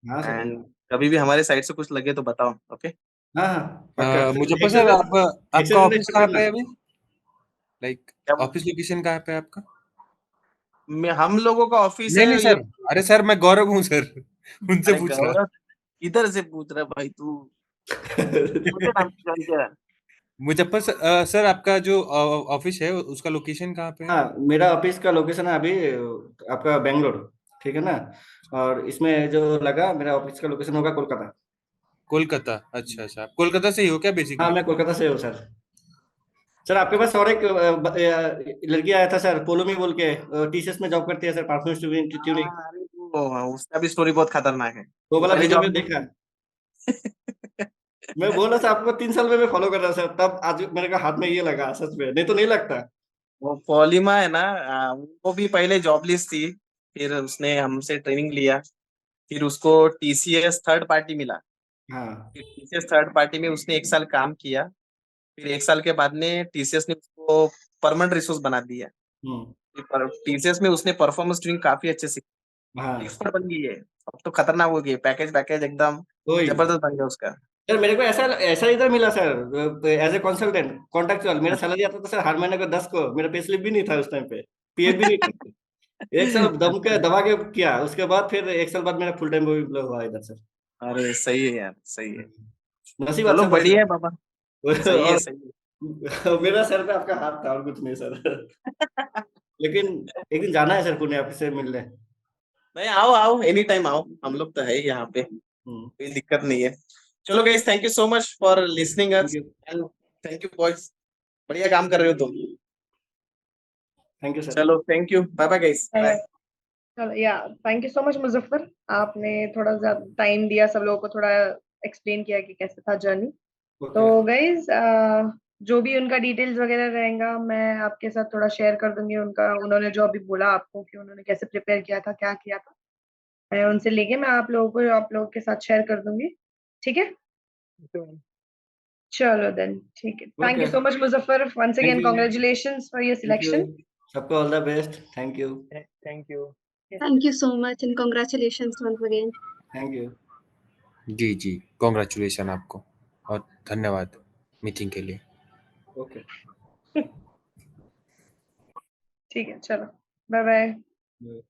हाँ सर। एंड कभी भी हमारे साइड से कुछ लगे तो बताओ। ओके। हाँ हाँ पक्का। मुजफ्फर सर, आप आपका एक्सेस ऑफिस कहाँ करना। पे है अभी? लाइक क्या ऑफिस लोकेशन कहाँ पे है आपका? हम लोगों का ऑफिस नहीं है नहीं ये। सर, अरे सर मैं गौरव हूँ सर, उनसे अरे पूछ रहा। गौरव, इधर से पूछ रहा भाई तू, मुझे नाम से जान क्या? मुजफ्फर सर, सर आपका जो ऑफिस है उसका लोकेशन कहाँ पे है? हाँ, मेरा ऑफिस का लोकेशन है अभी आपका बेंगलोर, ठीक है ना, और इसमें जो लगा मेरा ऑफिस का लोकेशन होगा कोलकाता। कोलकाता, अच्छा अच्छा, आप कोलकाता से ही हो क्या हाँ, बेसिकली? मैं कोलकाता से हूँ सर। सर आपके पास और एक लड़की आया था सर, पोलोमी बोल के, टीसीएस में जॉब करती है सर, परफॉर्मेंस ट्यूनिंग। हाँ, अरे उसका भी स्टोरी बहुत खतरनाक है। वो वो वाला पहले वीडियो जॉब में देखा। मैं बोल रहा था आपको 3 साल में मैं फॉलो कर रहा था सर, तब आज मेरे को हाथ में ये लगा सच में, नहीं तो नहीं लगता। वो पॉलीमा है ना, वो भी पहले जॉबलेस थी, फिर उसने हमसे ट्रेनिंग लिया, फिर उसको टीसीएस थर्ड पार्टी मिला। हाँ। फिर टीसीएस थर्ड पार्टी में उसने 1 साल काम किया। फिर 1 साल के बाद में टीसीएस ने उसको परमानेंट रिसोर्स बना दिया। टीसीएस में उसने परफॉर्मेंस ट्यूनिंग काफी अच्छे से हाँ। एक्सपर्ट बन गई है। अब तो खतरनाक हो गई, पैकेज एकदम वही। जबरदस्त बन गया उसका। सर मेरे को ऐसा ऐसा इधर मिला sir, as a consultant contractual. मेरा सैलरी आता था सर हर महीने को 10 को। मेरा पे स्लिप भी नहीं था उस टाइम पे, पीएफ भी नहीं था। 1 साल दबा के किया, उसके बाद फिर 1 साल बाद मेरा फुल टाइम हुआ इधर सर। अरे सही है यार, सही है। नसीब चलो अच्छा था बढ़िया है सर। बाबा, सही है और सही मेरा सर पे आपका हाथ था और कुछ नहीं सर। है। लेकिन एक दिन जाना है सर पुणे आपसे मिलने। नहीं, आओ आओ, एनी टाइम आओ, हम लोग तो है ही यहाँ पे, हम्म, कोई दिक्कत नहीं है। चलो guys, thank you so much for listening thank us you. And thank you boys, बढ़िया काम कर रहे हो तुम। Thank you sir. चलो thank you, bye bye guys, bye. चलो या thank you so much Muzaffar, आपने थोड़ा ज्यादा टाइम दिया, सब लोगों को थोड़ा एक्सप्लेन किया कि कैसे था जर्नी। तो ओके। गाइज जो भी उनका डिटेल्स वगैरह रहेगा मैं आपके साथ थोड़ा शेयर कर दूंगी। उनका उन्होंने जो अभी बोला आपको कि उन्होंने कैसे प्रिपेयर किया था, क्या किया था, मैं उनसे लेके मैं आप लोगों के साथ शेयर कर दूंगी। ठीक है, चलो देन ठीक है। Thank you okay. So much Muzaffar, once thank again you. Congratulations for your thank you. Selection. सबको all the best. Thank you. Thank you. Thank you so much and congratulations once again. Thank you. जी जी, कॉन्ग्रेचुलेशन आपको और धन्यवाद मीटिंग के लिए। ओके। ठीक है, चलो बाय बाय। बाय।